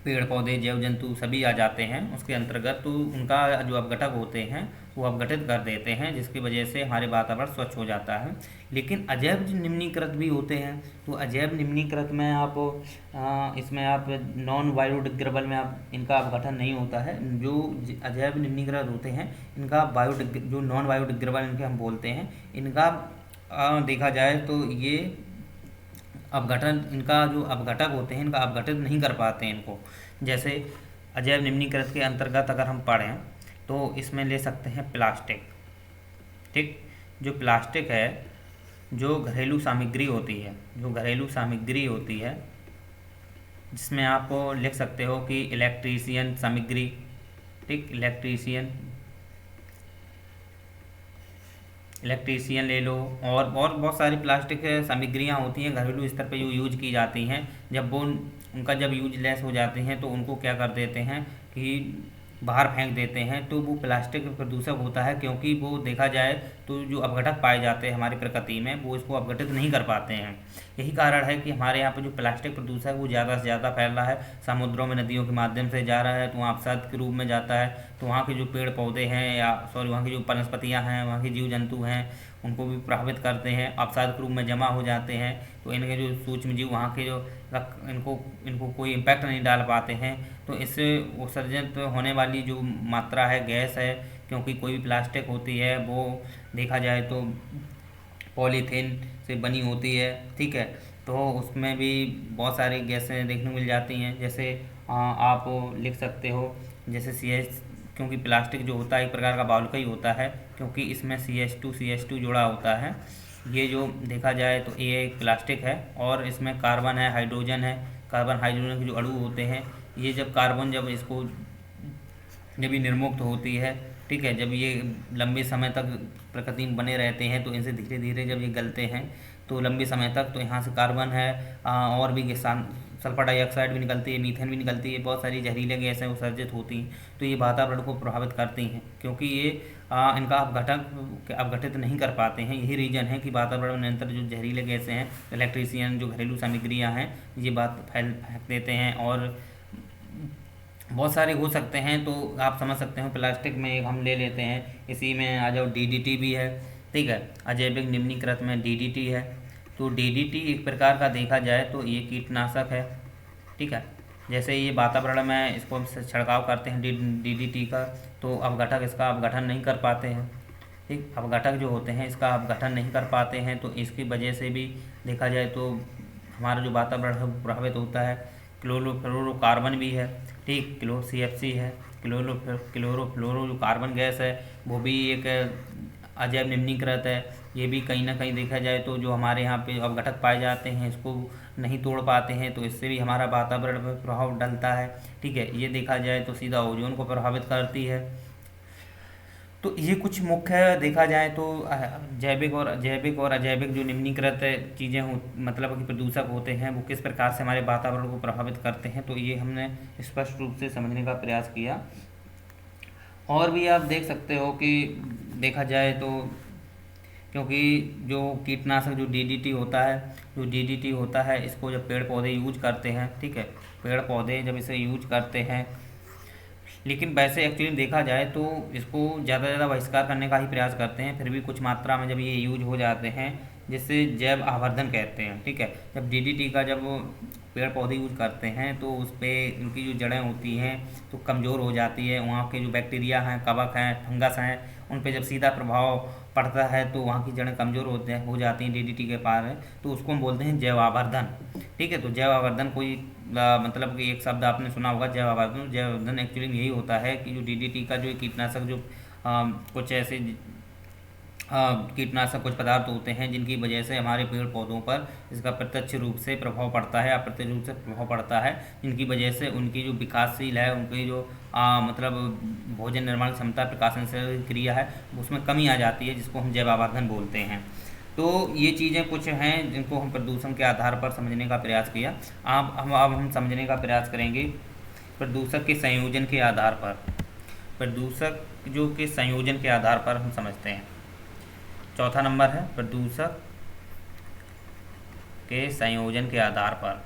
पेड़ पौधे, जैव जंतु सभी आ जाते हैं उसके अंतर्गत। तो उनका जो अपघटक होते हैं वो अपघटित कर देते हैं, जिसकी वजह से हमारे वातावरण स्वच्छ हो जाता है। लेकिन अजैव निम्नीकृत भी होते हैं। तो अजैव निम्नीकृत में आप इसमें आप नॉन बायोडिग्रेडेबल में आप इनका अपघटन नहीं होता है। जो अजैव निम्नीकृत होते हैं इनका जो नॉन बायोडिग्रेडेबल इनके हम बोलते हैं, इनका देखा जाए तो ये अपघटन, इनका जो अपघटक होते हैं इनका अपघटित नहीं कर पाते हैं इनको। जैसे अजैव निम्नीकृत के अंतर्गत अगर हम पढ़ें तो इसमें ले सकते हैं प्लास्टिक, ठीक। जो प्लास्टिक है, जो घरेलू सामग्री होती है जिसमें आप लिख सकते हो कि इलेक्ट्रीशियन सामग्री, ठीक, इलेक्ट्रीशियन ले लो, और बहुत सारी प्लास्टिक सामग्रियाँ होती हैं घरेलू स्तर पे जो यूज की जाती हैं। जब वो उनका जब यूजलेस हो जाते हैं तो उनको क्या कर देते हैं कि बाहर फेंक देते हैं। तो वो प्लास्टिक प्रदूषक होता है, क्योंकि वो देखा जाए तो जो अपघटक पाए जाते हैं हमारी प्रकृति में वो इसको अपघटित नहीं कर पाते हैं। यही कारण है कि हमारे यहाँ पर जो प्लास्टिक प्रदूषक है वो ज़्यादा से ज़्यादा फैल रहा है, समुद्रों में, नदियों के माध्यम से जा रहा है, तो वहाँ अपसाद के रूप में जाता है। तो वहाँ के जो पेड़ पौधे हैं वहाँ की जो वनस्पतियाँ हैं, वहाँ के जीव जंतु हैं, उनको भी प्रभावित करते हैं, अपसाद के रूप में जमा हो जाते हैं। तो इनके जो सूक्ष्म जीव वहाँ के जो इनको कोई इम्पैक्ट नहीं डाल पाते हैं। तो इससे उत्सर्जित होने वाली जो मात्रा है, गैस है, क्योंकि कोई भी प्लास्टिक होती है वो देखा जाए तो पॉलीथीन से बनी होती है, ठीक है। तो उसमें भी बहुत सारी गैसें देखने को मिल जाती हैं। जैसे आप लिख सकते हो जैसे CH, क्योंकि प्लास्टिक जो होता है एक प्रकार का बाउल का ही होता है, क्योंकि इसमें CH2 जुड़ा होता है। ये जो देखा जाए तो ये एक प्लास्टिक है, और इसमें कार्बन है, हाइड्रोजन है। कार्बन हाइड्रोजन के जो अणु होते हैं, ये जब इसको जब ये निर्मुक्त होती है, ठीक है, जब ये लंबे समय तक प्रकृति में बने रहते हैं तो इनसे धीरे धीरे जब ये गलते हैं तो लंबे समय तक, तो यहाँ से कार्बन है और भी सल्फर डाइऑक्साइड भी निकलती है, मीथेन भी निकलती है, बहुत सारी जहरीले गैसें उत्सर्जित होती हैं। तो ये वातावरण को प्रभावित करती हैं, क्योंकि ये इनका अपघटित नहीं कर पाते हैं। यही रीज़न है कि वातावरण में निरंतर जो जहरीले गैसें हैं, इलेक्ट्रीशियन जो घरेलू सामग्रियाँ हैं, ये फेंक देते हैं, और बहुत सारे हो सकते हैं। तो आप समझ सकते हो प्लास्टिक में एक हम ले लेते हैं, इसी में आ जाओ DDT भी है, ठीक है, अजैविक निम्नीकृत में DDT है। तो DDT एक प्रकार का देखा जाए तो ये कीटनाशक है, ठीक है। जैसे ये वातावरण में इसको हम छिड़काव करते हैं DDT का, तो अपघटक इसका अपघटन नहीं कर पाते हैं, ठीक। अपघटक जो होते हैं इसका अपघटन नहीं कर पाते हैं, तो इसकी वजह से भी देखा जाए तो हमारा जो वातावरण है वो प्रभावित होता है। क्लोरोफ्लोरोकार्बन भी है, ठीक, CFC है, क्लोरोफ्लोरो जो कार्बन गैस है वो भी एक अजैव निम्नीकृत है। ये भी कहीं ना कहीं देखा जाए तो जो हमारे यहाँ पे अपघटक पाए जाते हैं इसको नहीं तोड़ पाते हैं, तो इससे भी हमारा वातावरण पर प्रभाव डलता है, ठीक है। ये देखा जाए तो सीधा ओजोन को प्रभावित करती है, तो ये कुछ मुख्य देखा जाए तो जैविक और अजैविक जो निम्नीकृत चीज़ें हो, मतलब कि प्रदूषक होते हैं, वो किस प्रकार से हमारे वातावरण को प्रभावित करते हैं, तो ये हमने स्पष्ट रूप से समझने का प्रयास किया। और भी आप देख सकते हो कि देखा जाए तो, क्योंकि जो कीटनाशक जो डीडीटी होता है, इसको जब पेड़ पौधे यूज करते हैं, ठीक है, पेड़ पौधे जब इसे यूज करते हैं, लेकिन वैसे एक्चुअली देखा जाए तो इसको ज़्यादा से ज़्यादा बहिष्कार करने का ही प्रयास करते हैं, फिर भी कुछ मात्रा में जब ये यूज हो जाते हैं, जिससे जैव आवर्धन कहते हैं, ठीक है, जब डीडीटी का जब पेड़ पौधे यूज करते हैं तो उस पर उनकी जो जड़ें होती हैं तो कमज़ोर हो जाती है, वहाँ के जो बैक्टीरिया हैं, कवक हैं, फंगस हैं, उन पर जब सीधा प्रभाव पड़ता है तो वहाँ की जड़ें कमज़ोर हो जाती हैं डीडीटी के पार है, तो उसको हम बोलते हैं जैव आवर्धन। ठीक है, तो जैव आवर्धन कोई मतलब कि एक शब्द आपने सुना होगा जैव आवर्धन। जैव आवर्धन एक्चुअली यही होता है कि जो डीडीटी का जो कीटनाशक जो कुछ ऐसे कीटनाशक कुछ पदार्थ होते हैं जिनकी वजह से हमारे पेड़ पौधों पर इसका प्रत्यक्ष रूप से प्रभाव पड़ता है, अप्रत्यक्ष रूप से प्रभाव पड़ता है, जिनकी वजह से उनकी जो विकासशील है, उनकी जो मतलब भोजन निर्माण क्षमता, प्रकाशनशील क्रिया है, उसमें कमी आ जाती है, जिसको हम जैव आवर्धन बोलते हैं। तो ये चीज़ें कुछ हैं जिनको हम प्रदूषण के आधार पर समझने का प्रयास किया। अब हम समझने का प्रयास करेंगे प्रदूषक के संयोजन के आधार पर। प्रदूषक जो के संयोजन के आधार पर हम समझते हैं। चौथा नंबर है प्रदूषक के संयोजन के आधार पर।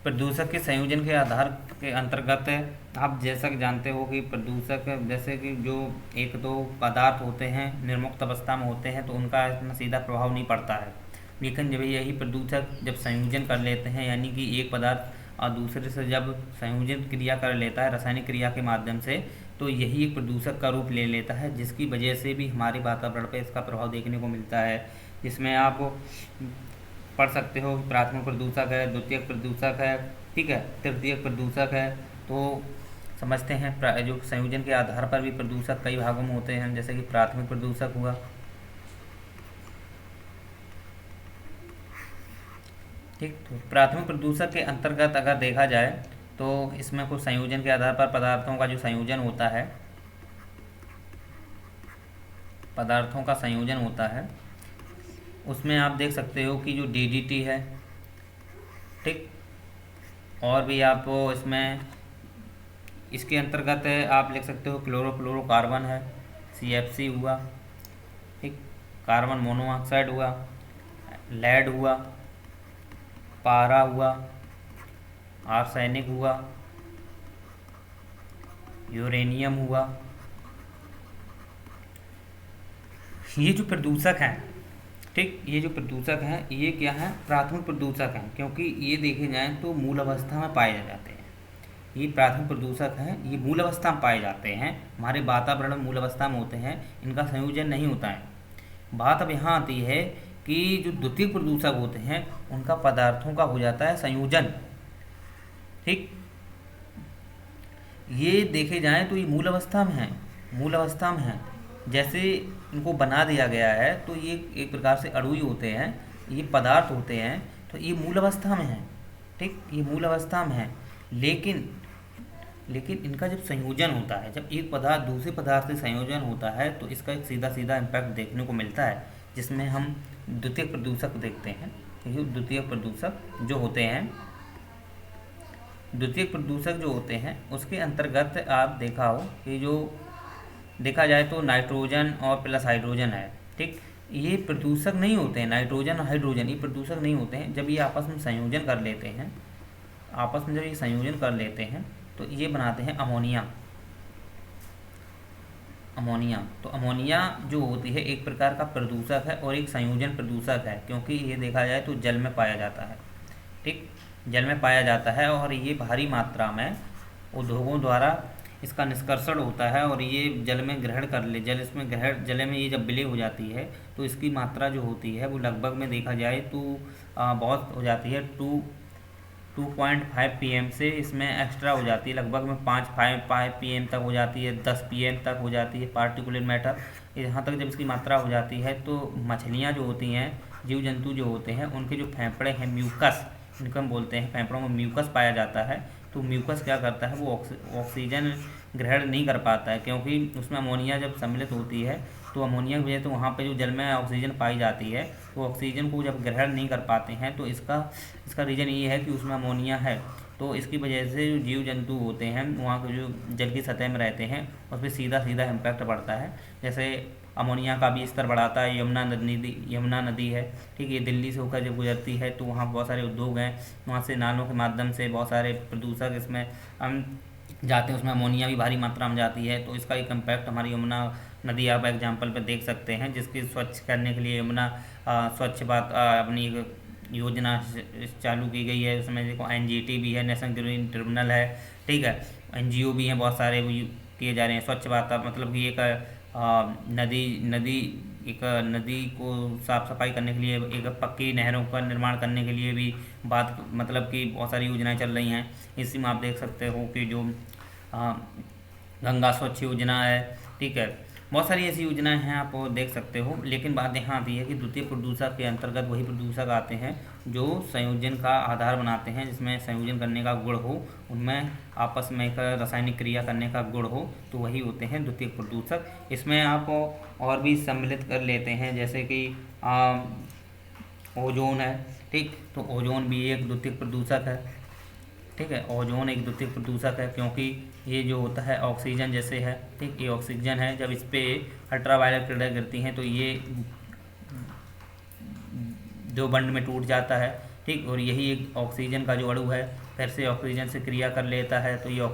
प्रदूषक के संयोजन के आधार के अंतर्गत आप जैसा कि जानते हो कि प्रदूषक जैसे कि जो एक तो पदार्थ होते हैं निर्मुक्त अवस्था में होते हैं तो उनका इतना सीधा प्रभाव नहीं पड़ता है, लेकिन जब यही प्रदूषक जब संयोजन कर लेते हैं, यानी कि एक पदार्थ और दूसरे से जब संयोजन क्रिया कर लेता है रासायनिक क्रिया के माध्यम से, तो यही एक प्रदूषक का रूप ले लेता है, जिसकी वजह से भी हमारे वातावरण पर इसका प्रभाव देखने को मिलता है। जिसमें आप पढ़ सकते हो प्राथमिक प्रदूषक है, द्वितीयक प्रदूषक है, ठीक है, तृतीयक प्रदूषक है। तो समझते हैं जो संयोजन के आधार पर भी प्रदूषक कई भागों में होते हैं, जैसे कि प्राथमिक प्रदूषक हुआ, ठीक। तो प्राथमिक प्रदूषक के अंतर्गत अगर देखा जाए तो इसमें कुछ संयोजन के आधार पर पदार्थों का जो संयोजन होता है, पदार्थों का संयोजन होता है, उसमें आप देख सकते हो कि जो डीडीटी है, ठीक, और भी आप इसमें इसके अंतर्गत आप लिख सकते हो क्लोरोफ्लोरोकार्बन है, CFC हुआ, ठीक, कार्बन मोनोऑक्साइड हुआ, लेड हुआ, पारा हुआ, आर्सेनिक हुआ, यूरेनियम हुआ। ये जो प्रदूषक हैं, ठीक, ये जो प्रदूषक हैं ये क्या है, प्राथमिक प्रदूषक हैं, क्योंकि ये देखे जाएं तो मूल अवस्था में पाए जाते हैं। ये प्राथमिक प्रदूषक हैं, ये मूल अवस्था में पाए जाते हैं, हमारे वातावरण में मूल अवस्था में होते हैं, इनका संयोजन नहीं होता है। बात अब यहाँ आती है कि जो द्वितीय प्रदूषक होते हैं उनका पदार्थों का हो जाता है संयोजन, ठीक। ये देखे जाएं तो ये मूल अवस्था में है, मूल अवस्था में है, जैसे इनको बना दिया गया है, तो ये एक प्रकार से अणु ही होते हैं, ये पदार्थ होते हैं, तो ये मूल अवस्था में है, ठीक, ये मूल अवस्था में है। लेकिन इनका जब संयोजन होता है, जब एक पदार्थ दूसरे पदार्थ से संयोजन होता है, तो इसका एक सीधा सीधा इम्पैक्ट देखने को मिलता है, जिसमें हम द्वितीय प्रदूषक देखते हैं। ये द्वितीय प्रदूषक जो होते हैं, द्वितीय प्रदूषक जो होते हैं उसके अंतर्गत आप देखा हो कि जो देखा जाए तो नाइट्रोजन और प्लस हाइड्रोजन है, ठीक, ये प्रदूषक नहीं होते हैं। नाइट्रोजन और हाइड्रोजन ये प्रदूषक नहीं होते हैं। जब ये आपस में संयोजन कर लेते हैं, आपस में जब ये संयोजन कर लेते हैं तो ये बनाते हैं अमोनिया। तो अमोनिया जो होती है एक प्रकार का प्रदूषक है और एक संयोजन प्रदूषक है, क्योंकि ये देखा जाए तो जल में पाया जाता है, ठीक, जल में पाया जाता है, और ये भारी मात्रा में उद्योगों द्वारा इसका निष्कर्षण होता है, और ये जल में ग्रहण कर ले जल में ये जब विलय हो जाती है तो इसकी मात्रा जो होती है वो लगभग में देखा जाए तो बहुत हो जाती है, 2.5 pm से इसमें एक्स्ट्रा हो जाती है, लगभग में 5 PM तक हो जाती है, 10 PM तक हो जाती है पार्टिकुलर मैटर। यहाँ तक जब इसकी मात्रा हो जाती है तो मछलियाँ जो होती हैं, जीव जंतु जो होते हैं, उनके जो फेफड़े हैं, म्यूकस इनको हम बोलते हैं, फेफड़ों में म्यूकस पाया जाता है। तो म्यूकस क्या करता है, वो ऑक्सीजन ग्रहण नहीं कर पाता है, क्योंकि उसमें अमोनिया जब सम्मिलित होती है तो अमोनिया की वजह से वहाँ पे जो जल में ऑक्सीजन पाई जाती है, तो ऑक्सीजन को जब ग्रहण नहीं कर पाते हैं तो इसका रीज़न ये है कि उसमें अमोनिया है। तो इसकी वजह से जो जीव जंतु होते हैं वहाँ के जो जल की सतह में रहते हैं उस पर सीधा सीधा इम्पैक्ट पड़ता है। जैसे अमोनिया का भी स्तर बढ़ाता है, यमुना नदी है, ठीक है, ये दिल्ली से होकर जब गुजरती है तो वहाँ बहुत सारे उद्योग हैं, वहाँ से नालों के माध्यम से बहुत सारे प्रदूषक इसमें हम जाते हैं, उसमें अमोनिया भी भारी मात्रा में जाती है। तो इसका एक इम्पैक्ट हमारी यमुना नदी आप एग्जाम्पल पर देख सकते हैं, जिसकी स्वच्छ करने के लिए यमुना स्वच्छ भारत अपनी एक योजना चालू की गई है। उसमें देखो एनजीटी भी है, नेशनल ग्रीन ट्रिब्यूनल है, ठीक है, एनजीओ भी हैं, बहुत सारे किए जा रहे हैं। स्वच्छ भारत मतलब कि एक नदी को साफ सफाई करने के लिए, एक पक्की नहरों का निर्माण करने के लिए भी बात मतलब कि बहुत सारी योजनाएं चल रही हैं। इसी में आप देख सकते हो कि जो गंगा स्वच्छ योजना है, ठीक है, बहुत सारी ऐसी योजनाएं हैं, आप देख सकते हो। लेकिन बात यहाँ आती है कि द्वितीय प्रदूषक के अंतर्गत वही प्रदूषक आते हैं जो संयोजन का आधार बनाते हैं, जिसमें संयोजन करने का गुण हो, उनमें आपस में एक रासायनिक क्रिया करने का गुण हो, तो वही होते हैं द्वितीय प्रदूषक। इसमें आप और भी सम्मिलित कर लेते हैं, जैसे कि ओजोन है, ठीक, तो ओजोन भी एक द्वितीय प्रदूषक है, ठीक है, ओजोन एक द्वितीय प्रदूषक है, क्योंकि ये जो होता है ऑक्सीजन जैसे है, ठीक, ये ऑक्सीजन है, जब इस पर अल्ट्रावायलेट किरणें गिरती हैं तो ये दो बंड में टूट जाता है, ठीक, और यही एक ऑक्सीजन का जो अणु है फिर से ऑक्सीजन से क्रिया कर लेता है, तो ये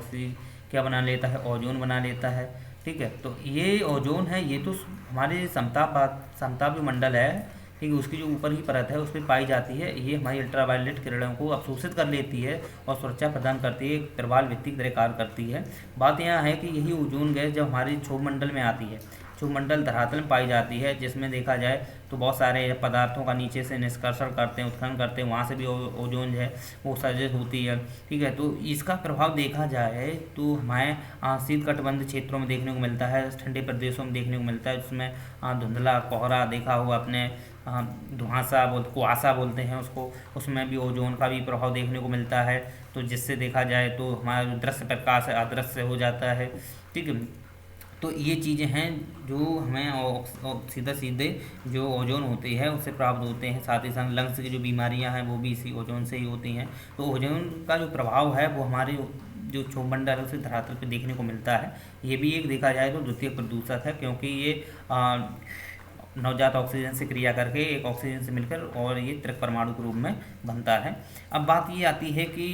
क्या बना लेता है, ओजोन बना लेता है, ठीक है। तो ये ओजोन है, ये तो हमारे समताप मंडल है, ठीक है, उसकी जो ऊपर की परत है उस पर पाई जाती है, ये हमारी अल्ट्रावायलेट किरणों को अवशोषित कर लेती है और सुरक्षा प्रदान करती है, एक प्रवाल भित्ति की तरह कार्य करती है। बात यहाँ है कि यही ओजोन गैस जब हमारी क्षोभमंडल में आती है, क्षोभमंडल धरातल में पाई जाती है, जिसमें देखा जाए तो बहुत सारे पदार्थों का नीचे से निष्कर्षण करते हैं, उत्खनन करते हैं, वहाँ से भी ओजोन जो है वो सर्जित होती है, ठीक है। तो इसका प्रभाव देखा जाए तो हमारे शीतकटिबंध क्षेत्रों में देखने को मिलता है, ठंडे प्रदेशों में देखने को मिलता है, जिसमें धुंधला कोहरा देखा हुआ अपने कुहासा बोलते हैं उसको, उसमें भी ओजोन का भी प्रभाव देखने को मिलता है। तो जिससे देखा जाए तो हमारा जो दृश्य प्रकाश है अदृश्य हो जाता है, ठीक है। तो ये चीज़ें हैं जो हमें सीधे जो ओजोन होती है उससे प्राप्त होते हैं। साथ ही साथ लंग्स की जो बीमारियां हैं वो भी इसी ओजोन से ही होती हैं। तो ओजोन का जो प्रभाव है वो हमारे जो क्षोभमंडल है उसे धरातल पे देखने को मिलता है। ये भी एक देखा जाए तो द्वितीय प्रदूषक है, क्योंकि ये नवजात ऑक्सीजन से क्रिया करके एक ऑक्सीजन से मिलकर और ये त्रिक परमाणु के रूप में बनता है। अब बात ये आती है कि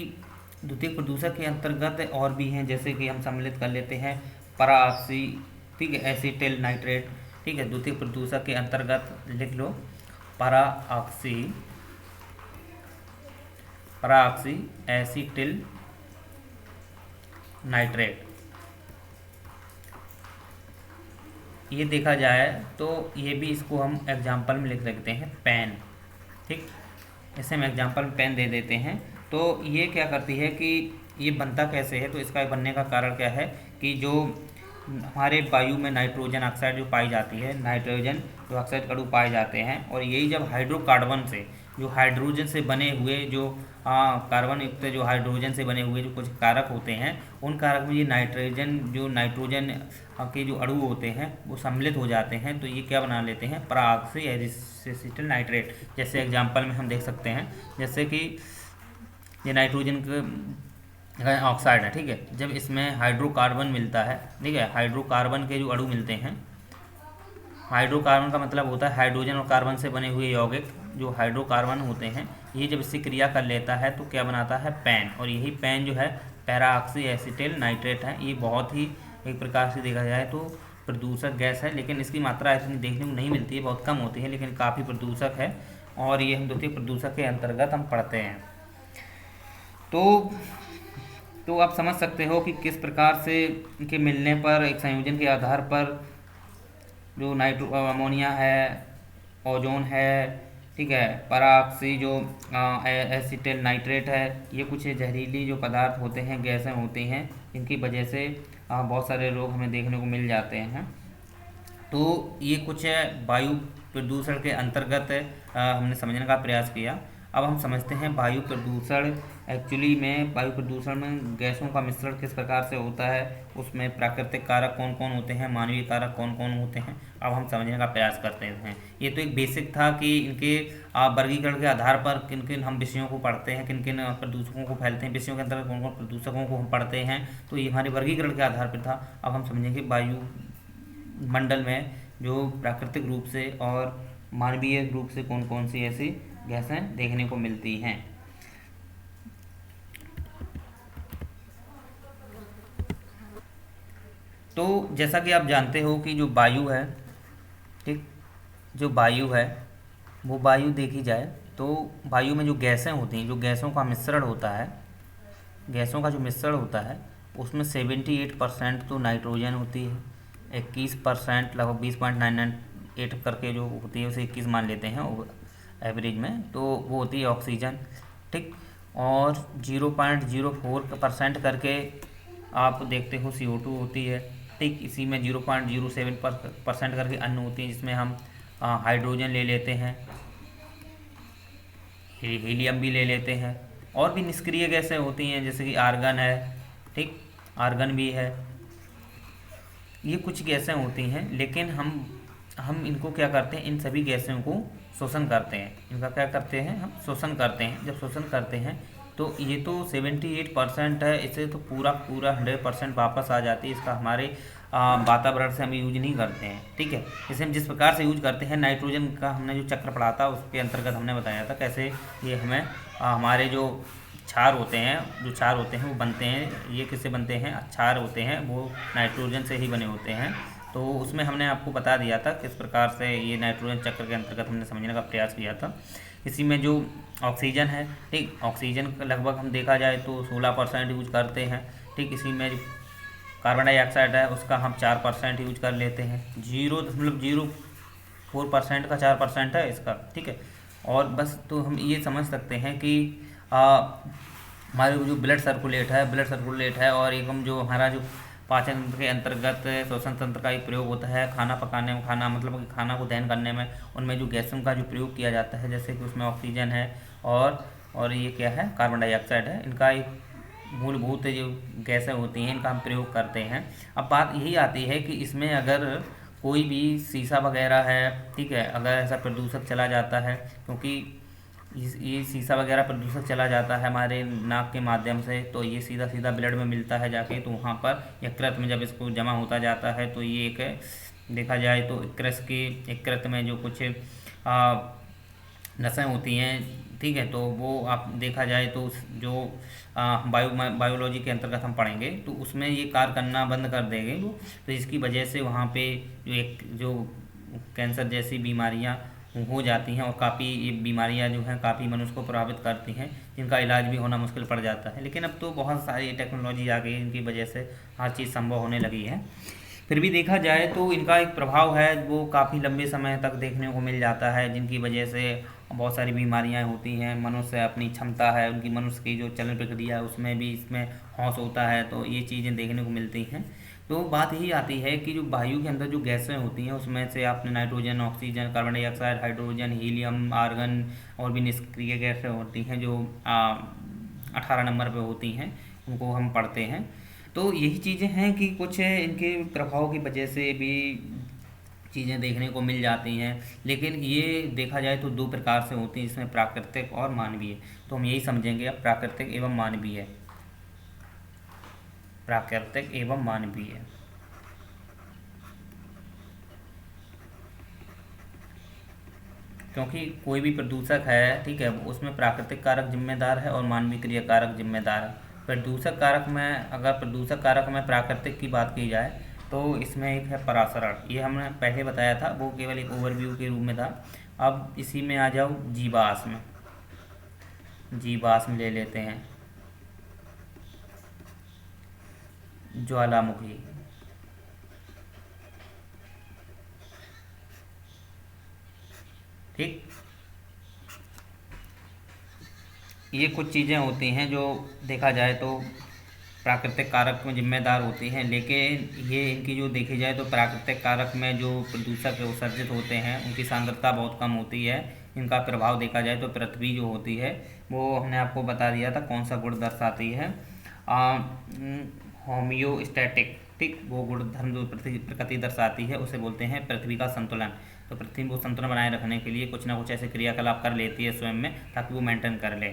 द्वितीय प्रदूषक के अंतर्गत और भी हैं, जैसे कि हम सम्मिलित कर लेते हैं पराऑक्सी, ठीक है, एसीटिल नाइट्रेट, ठीक है, द्वितीय प्रदूषक के अंतर्गत लिख लो पराऑक्सी एसीटिल नाइट्रेट। ये देखा जाए तो ये भी इसको हम एग्जाम्पल में लिख सकते हैं पेन, ठीक, इसे हम एग्जाम्पल में पेन दे देते हैं। तो ये क्या करती है कि ये बनता कैसे है, तो इसका बनने का कारण क्या है कि जो हमारे वायु में नाइट्रोजन ऑक्साइड जो पाई जाती है, नाइट्रोजन जो ऑक्साइड अणु पाए जाते हैं, और यही जब हाइड्रोकार्बन से जो हाइड्रोजन से बने हुए जो कार्बन युक्त जो हाइड्रोजन से बने हुए जो कुछ कारक होते हैं, उन कारक में ये नाइट्रोजन के जो अणु होते हैं वो सम्मिलित हो जाते हैं। तो ये क्या बना लेते हैं, पराऑक्सी एसिटिल नाइट्रेट। जैसे एग्जांपल में हम देख सकते हैं, जैसे कि ये नाइट्रोजन का ऑक्साइड है, ठीक है, जब इसमें हाइड्रोकार्बन मिलता है, ठीक है, हाइड्रोकार्बन के जो अणु मिलते हैं, हाइड्रोकार्बन का मतलब होता है हाइड्रोजन और कार्बन से बने हुए यौगिक जो हाइड्रोकार्बन होते हैं, ये जब इससे क्रिया कर लेता है तो क्या बनाता है, पेन। और यही पेन जो है पैराऑक्सी एसिटिल नाइट्रेट है। ये बहुत ही एक प्रकार से देखा जाए तो प्रदूषक गैस है, लेकिन इसकी मात्रा इतनी देखने को नहीं मिलती है, बहुत कम होती है, लेकिन काफ़ी प्रदूषक है और ये हम द्वितीय प्रदूषक के अंतर्गत हम पढ़ते हैं। तो आप समझ सकते हो कि किस प्रकार से इनके मिलने पर एक संयोजन के आधार पर जो अमोनिया है, ओजोन है, ठीक है, पराऑक्सी जो एसिटिल नाइट्रेट है, ये कुछ जहरीली जो पदार्थ होते हैं, गैसें होती हैं, इनकी वजह से बहुत सारे रोग हमें देखने को मिल जाते हैं। तो ये कुछ वायु प्रदूषण के अंतर्गत हमने समझने का प्रयास किया। अब हम समझते हैं वायु प्रदूषण। एक्चुअली में वायु प्रदूषण में गैसों का मिश्रण किस प्रकार से होता है, उसमें प्राकृतिक कारक कौन कौन होते हैं, मानवीय कारक कौन कौन होते हैं, अब हम समझने का प्रयास करते हैं। ये तो एक बेसिक था कि इनके वर्गीकरण के आधार पर किन किन हम विषयों को पढ़ते हैं, किन किन प्रदूषकों को फैलते हैं, विषयों के अंतर्गत कौन कौन प्रदूषकों को हम पढ़ते हैं, तो ये हमारे वर्गीकरण के आधार पर था। अब हम समझेंगे वायु मंडल में जो प्राकृतिक रूप से और मानवीय रूप से कौन कौन सी ऐसी गैसें देखने को मिलती हैं। तो जैसा कि आप जानते हो कि जो वायु है, ठीक, जो वायु है वो वायु देखी जाए तो वायु में जो गैसें होती हैं, जो गैसों का मिश्रण होता है, गैसों का जो मिश्रण होता है उसमें 78% तो नाइट्रोजन होती है, 21% लगभग 20.998 करके जो होती है उसे 21 मान लेते हैं एवरेज में, तो वो होती है ऑक्सीजन, ठीक। और 0.04% करके आप देखते हो CO2 होती है, ठीक। इसी में 0.07% करके अन्य होती है, जिसमें हम हाइड्रोजन ले लेते हैं, हीलियम भी ले लेते हैं, और भी निष्क्रिय गैसें होती हैं जैसे कि आर्गन है, ठीक, आर्गन भी है। ये कुछ गैसें होती हैं, लेकिन हम इनको क्या करते हैं, इन सभी गैसों को शोषण करते हैं। इनका क्या करते हैं, हम शोषण करते हैं। जब शोषण करते हैं तो ये तो 78% है, इसे तो पूरा 100% वापस आ जाती है। इसका हमारे वातावरण से हम यूज नहीं करते हैं, ठीक है। इसे हम जिस प्रकार से यूज करते हैं, नाइट्रोजन का हमने जो चक्र पढ़ा था उसके अंतर्गत हमने बताया था कैसे ये हमें हमारे जो क्षार होते हैं, जो क्षार होते हैं वो बनते हैं। ये किससे बनते हैं, क्षार होते हैं वो नाइट्रोजन से ही बने होते हैं। तो उसमें हमने आपको बता दिया था किस प्रकार से ये नाइट्रोजन चक्र के अंतर्गत हमने समझने का प्रयास किया था। इसी में जो ऑक्सीजन है, ठीक, ऑक्सीजन लगभग हम देखा जाए तो 16% यूज करते हैं, ठीक। इसी में जो कार्बन डाइऑक्साइड है उसका हम 4% यूज कर लेते हैं, 0.04% का 4% है इसका, ठीक है। और बस तो हम ये समझ सकते हैं कि हमारे जो ब्लड सर्कुलेट है और एकदम जो हमारा जो पाचन तंत्र के अंतर्गत श्वसन तंत्र का एक प्रयोग होता है, खाना पकाने में, खाना मतलब कि खाना को दहन करने में, उनमें जो गैसों का जो प्रयोग किया जाता है, जैसे कि उसमें ऑक्सीजन है और ये क्या है, कार्बन डाइऑक्साइड है। इनका एक मूलभूत जो गैसें होती हैं इनका हम प्रयोग करते हैं। अब बात यही आती है कि इसमें अगर कोई भी शीशा वगैरह है, ठीक है, अगर ऐसा प्रदूषक चला जाता है, क्योंकि ये शीशा वगैरह प्रदूषक चला जाता है हमारे नाक के माध्यम से, तो ये सीधा सीधा ब्लड में मिलता है जाके, तो वहाँ पर यकृत में जब इसको जमा होता जाता है तो ये एक देखा जाए तो यकृत में जो कुछ नसें होती हैं, ठीक है, तो वो आप देखा जाए तो जो बायोलॉजी के अंतर्गत हम पढ़ेंगे तो उसमें ये कार्य करना बंद कर देंगे वो, तो इसकी वजह से वहाँ पे जो कैंसर जैसी बीमारियाँ हो जाती हैं, और काफ़ी ये बीमारियाँ जो हैं काफ़ी मनुष्य को प्रभावित करती हैं, जिनका इलाज भी होना मुश्किल पड़ जाता है। लेकिन अब तो बहुत सारी टेक्नोलॉजी आ गई है, इनकी वजह से हर चीज़ संभव होने लगी है। फिर भी देखा जाए तो इनका एक प्रभाव है वो काफ़ी लंबे समय तक देखने को मिल जाता है, जिनकी वजह से बहुत सारी बीमारियां होती हैं। मनुष्य अपनी क्षमता है, उनकी मनुष्य की जो चलन प्रक्रिया है उसमें भी इसमें हौस होता है, तो ये चीज़ें देखने को मिलती हैं। तो बात यही आती है कि जो वायु के अंदर जो गैसें होती हैं उसमें से आपने nitrogen, oxygen, carbon dioxide, hydrogen, helium, argon और भी निष्क्रिय गैसें होती हैं जो 18 नंबर पे होती हैं, उनको हम पढ़ते हैं। तो यही चीज़ें हैं कि कुछ इनके प्रभाव की वजह से भी चीज़ें देखने को मिल जाती हैं, लेकिन ये देखा जाए तो दो प्रकार से होती हैं, जिसमें प्राकृतिक और मानवीय। तो हम यही समझेंगे अब प्राकृतिक एवं मानवीय, प्राकृतिक एवं मानवीय। क्योंकि कोई भी प्रदूषक है, ठीक है, उसमें प्राकृतिक कारक जिम्मेदार है और मानवीय क्रिया कारक जिम्मेदार है। प्रदूषक कारक में प्राकृतिक की बात की जाए तो इसमें एक है परासरण, ये हमने पहले बताया था, वो केवल एक ओवरव्यू के रूप में था। अब इसी में आ जाओ जीवाश्म, जीवाश्म ले लेते हैं, ज्वालामुखी, ठीक। ये कुछ चीज़ें होती हैं जो देखा जाए तो प्राकृतिक कारक में जिम्मेदार होती हैं, लेकिन ये इनकी जो देखी जाए तो प्राकृतिक कारक में जो प्रदूषक उत्सर्जित होते हैं उनकी सांद्रता बहुत कम होती है। इनका प्रभाव देखा जाए तो पृथ्वी जो होती है वो हमने आपको बता दिया था कौन सा गुण दर्शाती है, होम्योस्टैटिक, ठीक, वो गुणधर्म जो प्रकृति दर्शाती है उसे बोलते हैं पृथ्वी का संतुलन। तो पृथ्वी को संतुलन बनाए रखने के लिए कुछ ना कुछ ऐसे क्रियाकलाप कर लेती है स्वयं में, ताकि वो मेंटेन कर ले।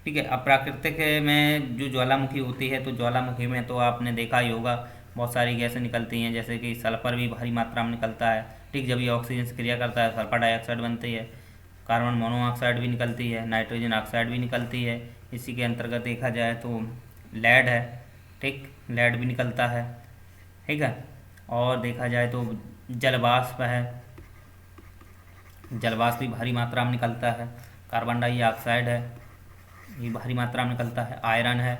ठीक है, अब प्राकृतिक में जो ज्वालामुखी होती है, तो ज्वालामुखी में तो आपने देखा ही होगा बहुत सारी गैसें निकलती हैं, जैसे कि सल्फर भी भारी मात्रा में निकलता है। ठीक, जब ये ऑक्सीजन से क्रिया करता है सल्फर डाइऑक्साइड बनती है, कार्बन मोनोऑक्साइड भी निकलती है, नाइट्रोजन ऑक्साइड भी निकलती है। इसी के अंतर्गत देखा जाए तो लेड है, ठीक, लेड भी निकलता है। ठीक है, और देखा जाए तो जलवाष्प है, जलवाष्प भी भारी मात्रा में निकलता है। कार्बन डाइऑक्साइड है, ये भारी मात्रा में निकलता है। आयरन है,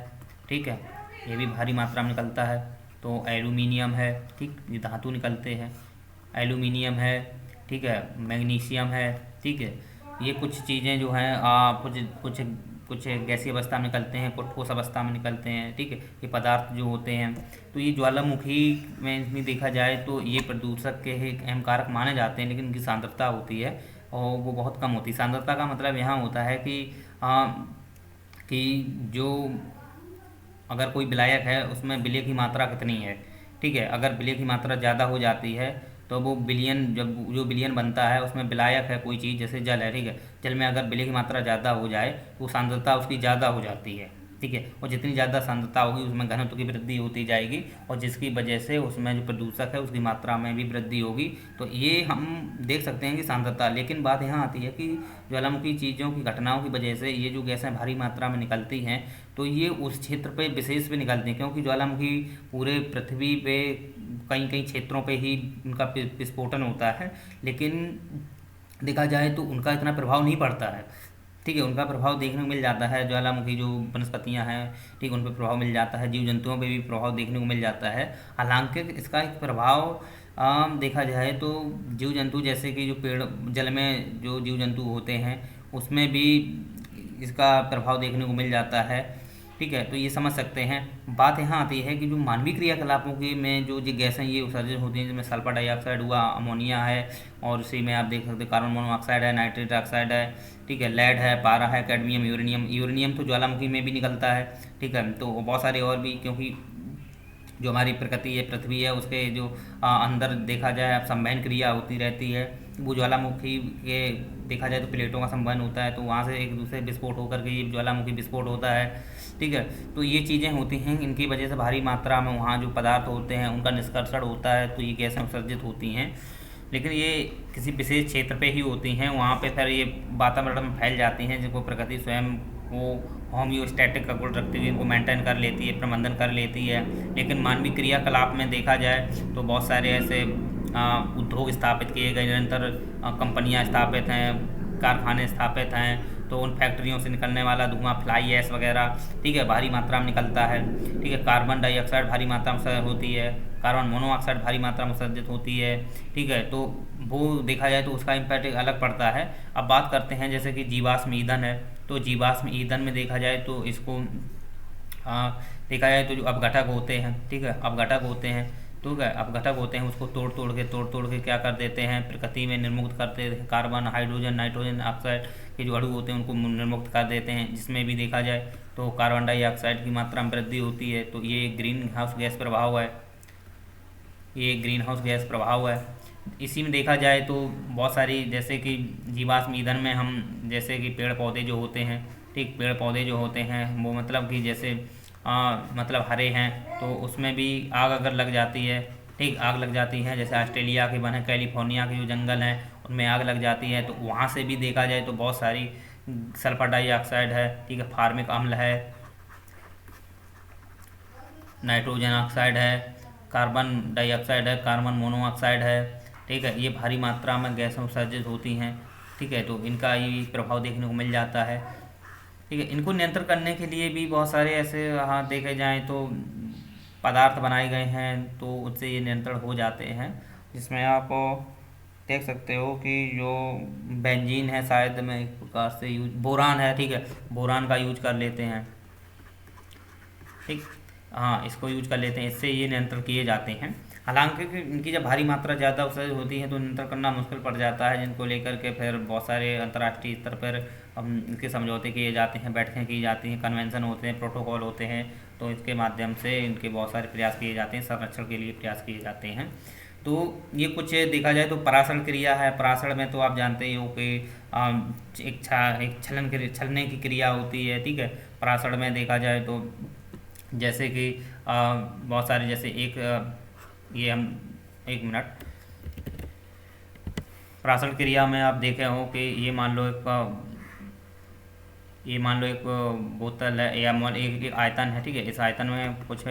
ठीक है, ये भी भारी मात्रा में निकलता है। तो एल्यूमिनियम है, ठीक, ये धातु निकलते हैं। एल्यूमिनियम है, ठीक है, मैग्नीशियम है, ठीक है, ये कुछ चीज़ें जो हैं कुछ कुछ कुछ गैसीय अवस्था में निकलते हैं, कुछ ठोस अवस्था में निकलते हैं। ठीक है, ये पदार्थ जो होते हैं, तो ये ज्वालामुखी में इसमें देखा जाए तो ये प्रदूषक के एक अहम कारक माने जाते हैं, लेकिन इनकी सांद्रता होती है और वो बहुत कम होती है। सांद्रता का मतलब यहाँ होता है कि जो अगर कोई विलायक है उसमें विलय की मात्रा कितनी है। ठीक है, अगर विलय की मात्रा ज़्यादा हो जाती है तो वो विलयन, जब जो विलयन बनता है उसमें विलायक है कोई चीज़, जैसे जल है, ठीक है, जल में अगर विलय की मात्रा ज़्यादा हो जाए तो सांद्रता उसकी ज़्यादा हो जाती है। ठीक है, और जितनी ज़्यादा सांद्रता होगी उसमें घनत्व की वृद्धि होती जाएगी, और जिसकी वजह से उसमें जो प्रदूषक है उसकी मात्रा में भी वृद्धि होगी। तो ये हम देख सकते हैं कि सांद्रता, लेकिन बात यहाँ आती है कि ज्वालामुखी चीज़ों की घटनाओं की वजह से ये जो गैसें भारी मात्रा में निकलती हैं तो ये उस क्षेत्र पे विशेष पे निकलती हैं, क्योंकि ज्वालामुखी पूरे पृथ्वी पे कई कई क्षेत्रों पे ही उनका विस्फोटन होता है, लेकिन देखा जाए तो उनका इतना प्रभाव नहीं पड़ता है। ठीक है, उनका प्रभाव देखने को मिल जाता है, ज्वालामुखी जो वनस्पतियां हैं, ठीक, उन पर प्रभाव मिल जाता है, जीव जंतुओं पे भी प्रभाव देखने को मिल जाता है। हालांकि इसका एक प्रभाव देखा जाए तो जीव जंतु, जैसे कि जो पेड़ जल में जो जीव जंतु होते हैं उसमें भी इसका प्रभाव देखने को मिल जाता है। ठीक है, तो ये समझ सकते हैं। बात यहाँ आती है कि जो मानवीय क्रियाकलापों के में जो गैसें ये उत्सर्जित होती हैं, जिसमें सल्फर डाइऑक्साइड हुआ, अमोनिया है, और उसी में आप देख सकते हैं कार्बन मोनोऑक्साइड है, नाइट्रेट ऑक्साइड है, ठीक है, लेड है, पारा है, कैडमियम, यूरेनियम। यूरेनियम तो ज्वालामुखी में भी निकलता है। ठीक है, तो बहुत सारे और भी, क्योंकि जो हमारी प्रकृति है, पृथ्वी है, उसके जो अंदर देखा जाए संवहन क्रिया होती रहती है। वो ज्वालामुखी के देखा जाए तो प्लेटों का संवहन होता है, तो वहाँ से एक दूसरे विस्फोट होकर के ये ज्वालामुखी विस्फोट होता है। ठीक है, तो ये चीज़ें होती हैं, इनकी वजह से भारी मात्रा में वहाँ जो पदार्थ होते हैं उनका निष्कर्षण होता है, तो ये गैसें उत्सर्जित होती हैं। लेकिन ये किसी विशेष क्षेत्र पे ही होती हैं, वहाँ पे फिर ये वातावरण में फैल जाती हैं, जिनको प्रकृति स्वयं वो होम्योस्टैटिक का गुण रखती है, इनको मेंटेन कर लेती है, प्रबंधन कर लेती है। लेकिन मानवीय क्रियाकलाप में देखा जाए तो बहुत सारे ऐसे उद्योग स्थापित किए गए, निरंतर कंपनियां स्थापित हैं, कारखाने स्थापित हैं, तो उन फैक्ट्रियों से निकलने वाला धुआं, फ्लाई ऐश वगैरह, ठीक है, भारी मात्रा में निकलता है। ठीक है, कार्बन डाइऑक्साइड भारी मात्रा में होती है, कार्बन मोनोऑक्साइड भारी मात्रा में उत्सर्जित होती है। ठीक है, तो वो देखा जाए तो उसका इम्पैक्ट एक अलग पड़ता है। अब बात करते हैं जैसे कि जीवाश्म ईंधन है, तो जीवाश्म ईंधन में देखा जाए तो इसको देखा जाए तो जो अपघटक होते हैं, ठीक है, अपघटक होते हैं, तो क्या अपघटक होते हैं, उसको तोड़ तोड़ के क्या कर देते हैं, प्रकृति में निर्मुक्त करते हैं। कार्बन, हाइड्रोजन, नाइट्रोजन ऑक्साइड के जो अणु होते हैं उनको निर्मुक्त कर देते हैं, जिसमें भी देखा जाए तो कार्बन डाइऑक्साइड की मात्रा में वृद्धि होती है। तो ये ग्रीन हाउस गैस प्रभाव है, ये ग्रीन हाउस गैस प्रभाव है। इसी में देखा जाए तो बहुत सारी, जैसे कि जीवाश्म ईंधन में हम जैसे कि पेड़ पौधे जो होते हैं, ठीक, पेड़ पौधे जो होते हैं वो मतलब कि जैसे मतलब हरे हैं, तो उसमें भी आग अगर लग जाती है, ठीक, आग लग जाती है, जैसे ऑस्ट्रेलिया के बने कैलिफोर्निया के जो जंगल हैं उनमें आग लग जाती है, तो वहाँ से भी देखा जाए तो बहुत सारी सल्फर डाइऑक्साइड है, ठीक है, फार्मिक अम्ल है, नाइट्रोजन ऑक्साइड है, कार्बन डाइऑक्साइड है, कार्बन मोनोऑक्साइड है, ठीक है, ये भारी मात्रा में गैसें उत्सर्जित होती हैं। ठीक है, तो इनका ये प्रभाव देखने को मिल जाता है। ठीक है, इनको नियंत्रण करने के लिए भी बहुत सारे ऐसे, हाँ, देखे जाएँ तो पदार्थ बनाए गए हैं, तो उससे ये नियंत्रण हो जाते हैं, जिसमें आप देख सकते हो कि जो बेंजीन है, शायद में एक प्रकार से यूज, बोरान है, ठीक है, बोरान का यूज कर लेते हैं। ठीक, हाँ इसको यूज कर लेते हैं, इससे ये नियंत्रण किए जाते हैं। हालांकि इनकी जब भारी मात्रा ज़्यादा अवसर होती है तो नियंत्रण करना मुश्किल पड़ जाता है, जिनको लेकर के फिर बहुत सारे अंतर्राष्ट्रीय स्तर पर इनके समझौते किए जाते हैं, बैठकें की जाती हैं, कन्वेंशन होते हैं, प्रोटोकॉल होते हैं, तो इसके माध्यम से इनके बहुत सारे प्रयास किए जाते हैं, संरक्षण के लिए प्रयास किए जाते हैं। तो ये कुछ देखा जाए तो पराशरण क्रिया है। पराशरण में तो आप जानते ही हो कि एक छलने की क्रिया होती है, ठीक है। पराशरण में देखा जाए तो जैसे कि बहुत सारे, जैसे ये हम एक मिनट, पराशरण क्रिया में आप देखे हो कि ये मान लो एक बोतल है या एक आयतन है, ठीक है। इस आयतन में कुछ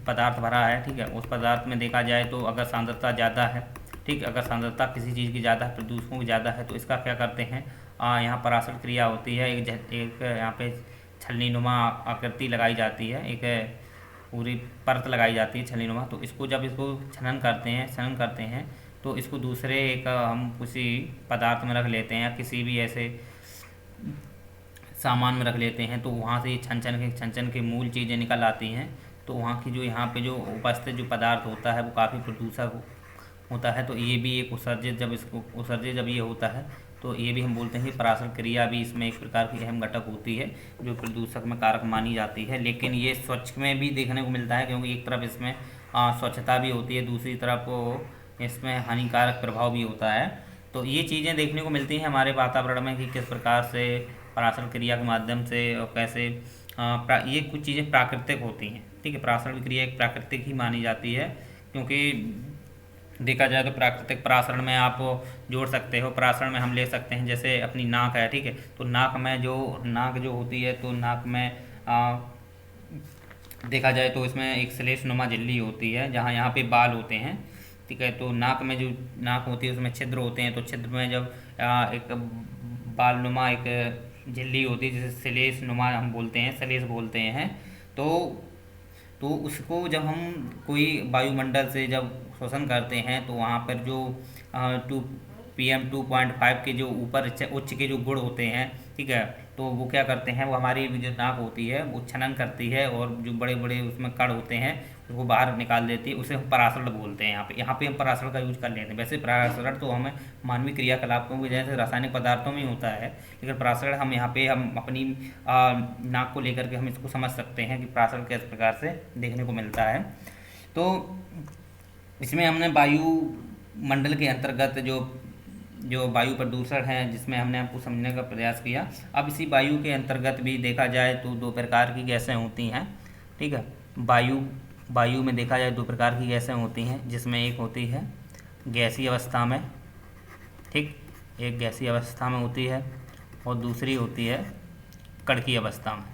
पदार्थ भरा है, ठीक है। उस पदार्थ में देखा जाए तो अगर सांद्रता ज़्यादा है, ठीक है, अगर सांद्रता किसी चीज़ की ज़्यादा है, प्रदूषकों की ज़्यादा है, तो इसका क्या करते हैं, यहाँ पराशरण क्रिया होती है। एक यहाँ पे छलनी नुमा आकृति लगाई जाती है, एक पूरी परत लगाई जाती है छलनी नुमा। तो इसको जब छनन करते हैं तो इसको दूसरे एक हम किसी पदार्थ में रख लेते हैं या किसी भी ऐसे सामान में रख लेते हैं, तो वहाँ से छन के मूल चीज़ें निकल आती हैं। तो वहाँ की जो यहाँ पे जो उपस्थित जो पदार्थ होता है वो काफ़ी प्रदूषक होता है। तो ये भी एक उत्सर्जित जब ये होता है तो ये भी हम बोलते हैं कि पराशरण क्रिया भी इसमें एक प्रकार की अहम घटक होती है जो प्रदूषक में कारक मानी जाती है। लेकिन ये स्वच्छ में भी देखने को मिलता है, क्योंकि एक तरफ इसमें स्वच्छता भी होती है, दूसरी तरफ इसमें हानिकारक प्रभाव भी होता है। तो ये चीज़ें देखने को मिलती हैं हमारे वातावरण में कि किस प्रकार से पराशरण क्रिया के माध्यम से और कैसे ये कुछ चीज़ें प्राकृतिक होती हैं, ठीक है। पराशरण क्रिया एक प्राकृतिक ही मानी जाती है, क्योंकि देखा जाए तो प्राकृतिक पराशरण में आप जोड़ सकते हो। पराशरण में हम ले सकते हैं जैसे अपनी नाक है, ठीक है। तो नाक जो होती है, तो नाक में देखा जाए तो इसमें एक श्लेष नुमा झिल्ली होती है, जहाँ यहाँ पे बाल होते हैं, ठीक है। तो नाक में जो नाक होती है उसमें छिद्र होते हैं, तो छिद्र में जब एक बाल नुमा एक झिल्ली होती है जिसे श्लेष नुमा हम बोलते हैं, श्लेष बोलते हैं। तो उसको जब हम कोई वायुमंडल से जब शोषण करते हैं तो वहाँ पर जो PM 2.5 के जो ऊपर उच्च के जो गुण होते हैं, ठीक है, तो वो क्या करते हैं, वो हमारी जो नाक होती है वो छनन करती है और जो बड़े बड़े उसमें कण होते हैं वो बाहर निकाल देती है। उसे हम पराशरण बोलते हैं। यहाँ पे हम पराशरण का यूज कर लेते हैं। वैसे पराशरण तो हमें मानवीय क्रियाकलापों की वजह से रासायनिक पदार्थों में ही होता है, लेकिन पराशरण हम अपनी नाक को लेकर के हम इसको समझ सकते हैं कि पराशरण किस प्रकार से देखने को मिलता है। तो इसमें हमने वायुमंडल के अंतर्गत जो वायु प्रदूषण है जिसमें हमने आपको समझने का प्रयास किया। अब इसी वायु के अंतर्गत भी देखा जाए तो दो प्रकार की गैसें होती हैं, ठीक है। वायु में देखा जाए दो प्रकार की गैसें होती हैं, जिसमें एक होती है गैसीय अवस्था में, ठीक, एक गैसीय अवस्था में होती है और दूसरी होती है कणकीय अवस्था में,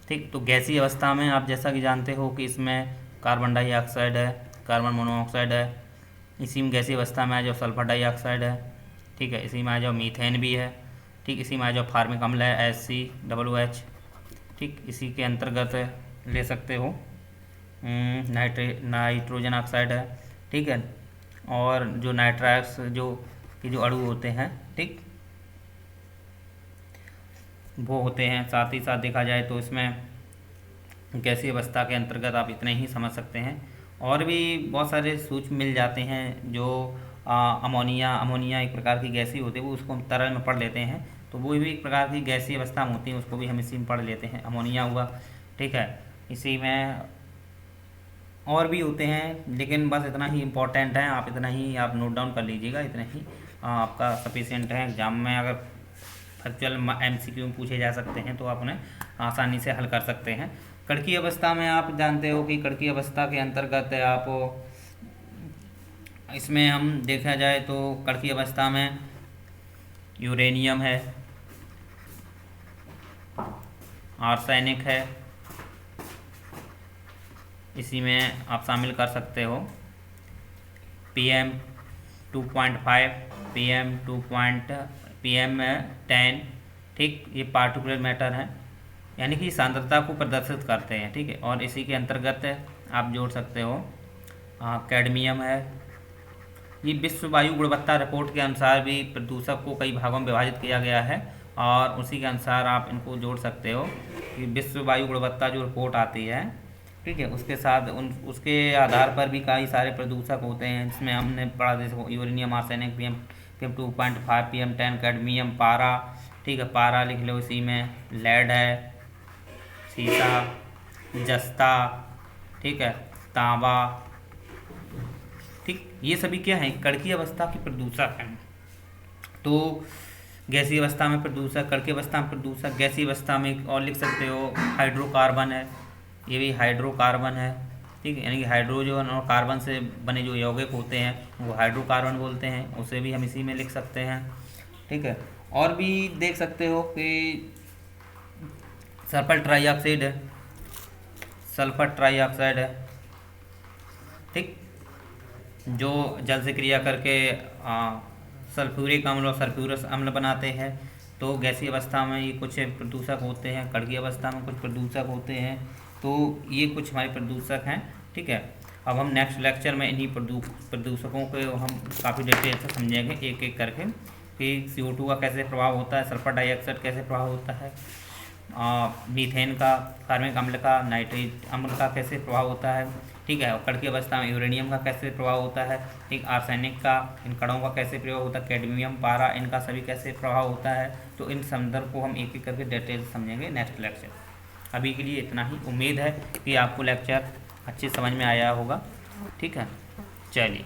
ठीक। तो गैसीय अवस्था में आप जैसा कि जानते हो कि इसमें कार्बन डाइऑक्साइड है, कार्बन मोनोऑक्साइड है। इसी में गैसीय अवस्था में आ जाओ सल्फर डाइऑक्साइड है, ठीक है। इसी में आ जाओ मीथेन भी है, ठीक। इसी में आ जाओ फार्मिक अम्ल है HCOOH, ठीक। इसी के अंतर्गत ले सकते हो नाइट्रोजन ऑक्साइड है, ठीक है। और जो नाइट्रस जो अणु होते हैं, ठीक, वो होते हैं। साथ ही साथ देखा जाए तो इसमें गैसीय अवस्था के अंतर्गत आप इतने ही समझ सकते हैं। और भी बहुत सारे सूक्ष्म मिल जाते हैं, जो अमोनिया एक प्रकार की गैस ही होती है, वो उसको हम तरल में पढ़ लेते हैं, तो वो भी एक प्रकार की गैसीय अवस्था में होती है, उसको भी हम इसी में पढ़ लेते हैं, अमोनिया हुआ, ठीक है। इसी में और भी होते हैं, लेकिन बस इतना ही इम्पोर्टेंट है, आप इतना ही आप नोट डाउन कर लीजिएगा, इतना ही आपका सफिशिएंट है। एग्जाम में अगर फैक्चुअल MCQ में पूछे जा सकते हैं तो आप उन्हें आसानी से हल कर सकते हैं। कणकीय अवस्था में आप जानते हो कि कणकीय अवस्था के अंतर्गत आप इसमें हम देखा जाए तो कणकीय अवस्था में यूरेनियम है, आर्सेनिक है, इसी में आप शामिल कर सकते हो PM 2.5, PM10, ठीक। ये पार्टिकुलर मैटर हैं, यानी कि सांद्रता को प्रदर्शित करते हैं, ठीक है। और इसी के अंतर्गत आप जोड़ सकते हो कैडमियम है। ये विश्व वायु गुणवत्ता रिपोर्ट के अनुसार भी प्रदूषक को कई भागों में विभाजित किया गया है और उसी के अनुसार आप इनको जोड़ सकते हो कि विश्व वायु गुणवत्ता जो रिपोर्ट आती है, ठीक है, उसके साथ उसके आधार पर भी कई सारे प्रदूषक होते हैं, जिसमें हमने पढ़ा जैसे uranium, arsenic, PM 2.5, PM10, cadmium, पारा, ठीक है, पारा लिख लो, इसी में लेड है, सीसा, जस्ता, ठीक है, तांबा, ठीक, ये सभी क्या है, कड़की अवस्था के प्रदूषक हैं। तो गैसीय अवस्था में प्रदूषक, कड़की अवस्था में प्रदूषक, गैसीय अवस्था में और लिख सकते हो हाइड्रोकार्बन है, ये भी हाइड्रोकार्बन है, ठीक है, यानी कि हाइड्रोजन और कार्बन से बने जो यौगिक होते हैं वो हाइड्रोकार्बन बोलते हैं, उसे भी हम इसी में लिख सकते हैं, ठीक है। और भी देख सकते हो कि सल्फर ट्राइऑक्साइड है, सल्फर ट्राइऑक्साइड है, ठीक, जो जल से क्रिया करके सल्फ्यूरिक अम्ल और सल्फ्यूरस अम्ल बनाते हैं। तो गैसीय अवस्था में ये कुछ प्रदूषक होते हैं, कड़की अवस्था में कुछ प्रदूषक होते हैं। तो ये कुछ हमारे प्रदूषक हैं, ठीक है। अब हम नेक्स्ट लेक्चर में इन्हीं प्रदूषकों को हम काफ़ी डिटेल से समझेंगे एक एक करके कि CO2 का कैसे प्रभाव होता है, सल्फर डाइऑक्साइड कैसे प्रभाव होता है, मीथेन का, कार्बनिक अम्ल का, नाइट्रिक अम्ल का कैसे प्रभाव होता है, ठीक है, और कड़की अवस्था में यूरेनियम का कैसे प्रभाव होता है, ठीक, आर्सेनिक का, इन कणों का कैसे प्रयोग होता है, कैडमियम, पारा, इनका सभी कैसे प्रभाव होता है। तो इन संदर्भ को हम एक एक करके डिटेल समझेंगे नेक्स्ट लेक्चर। अभी के लिए इतना ही। उम्मीद है कि आपको लेक्चर अच्छे समझ में आया होगा, ठीक है, चलिए।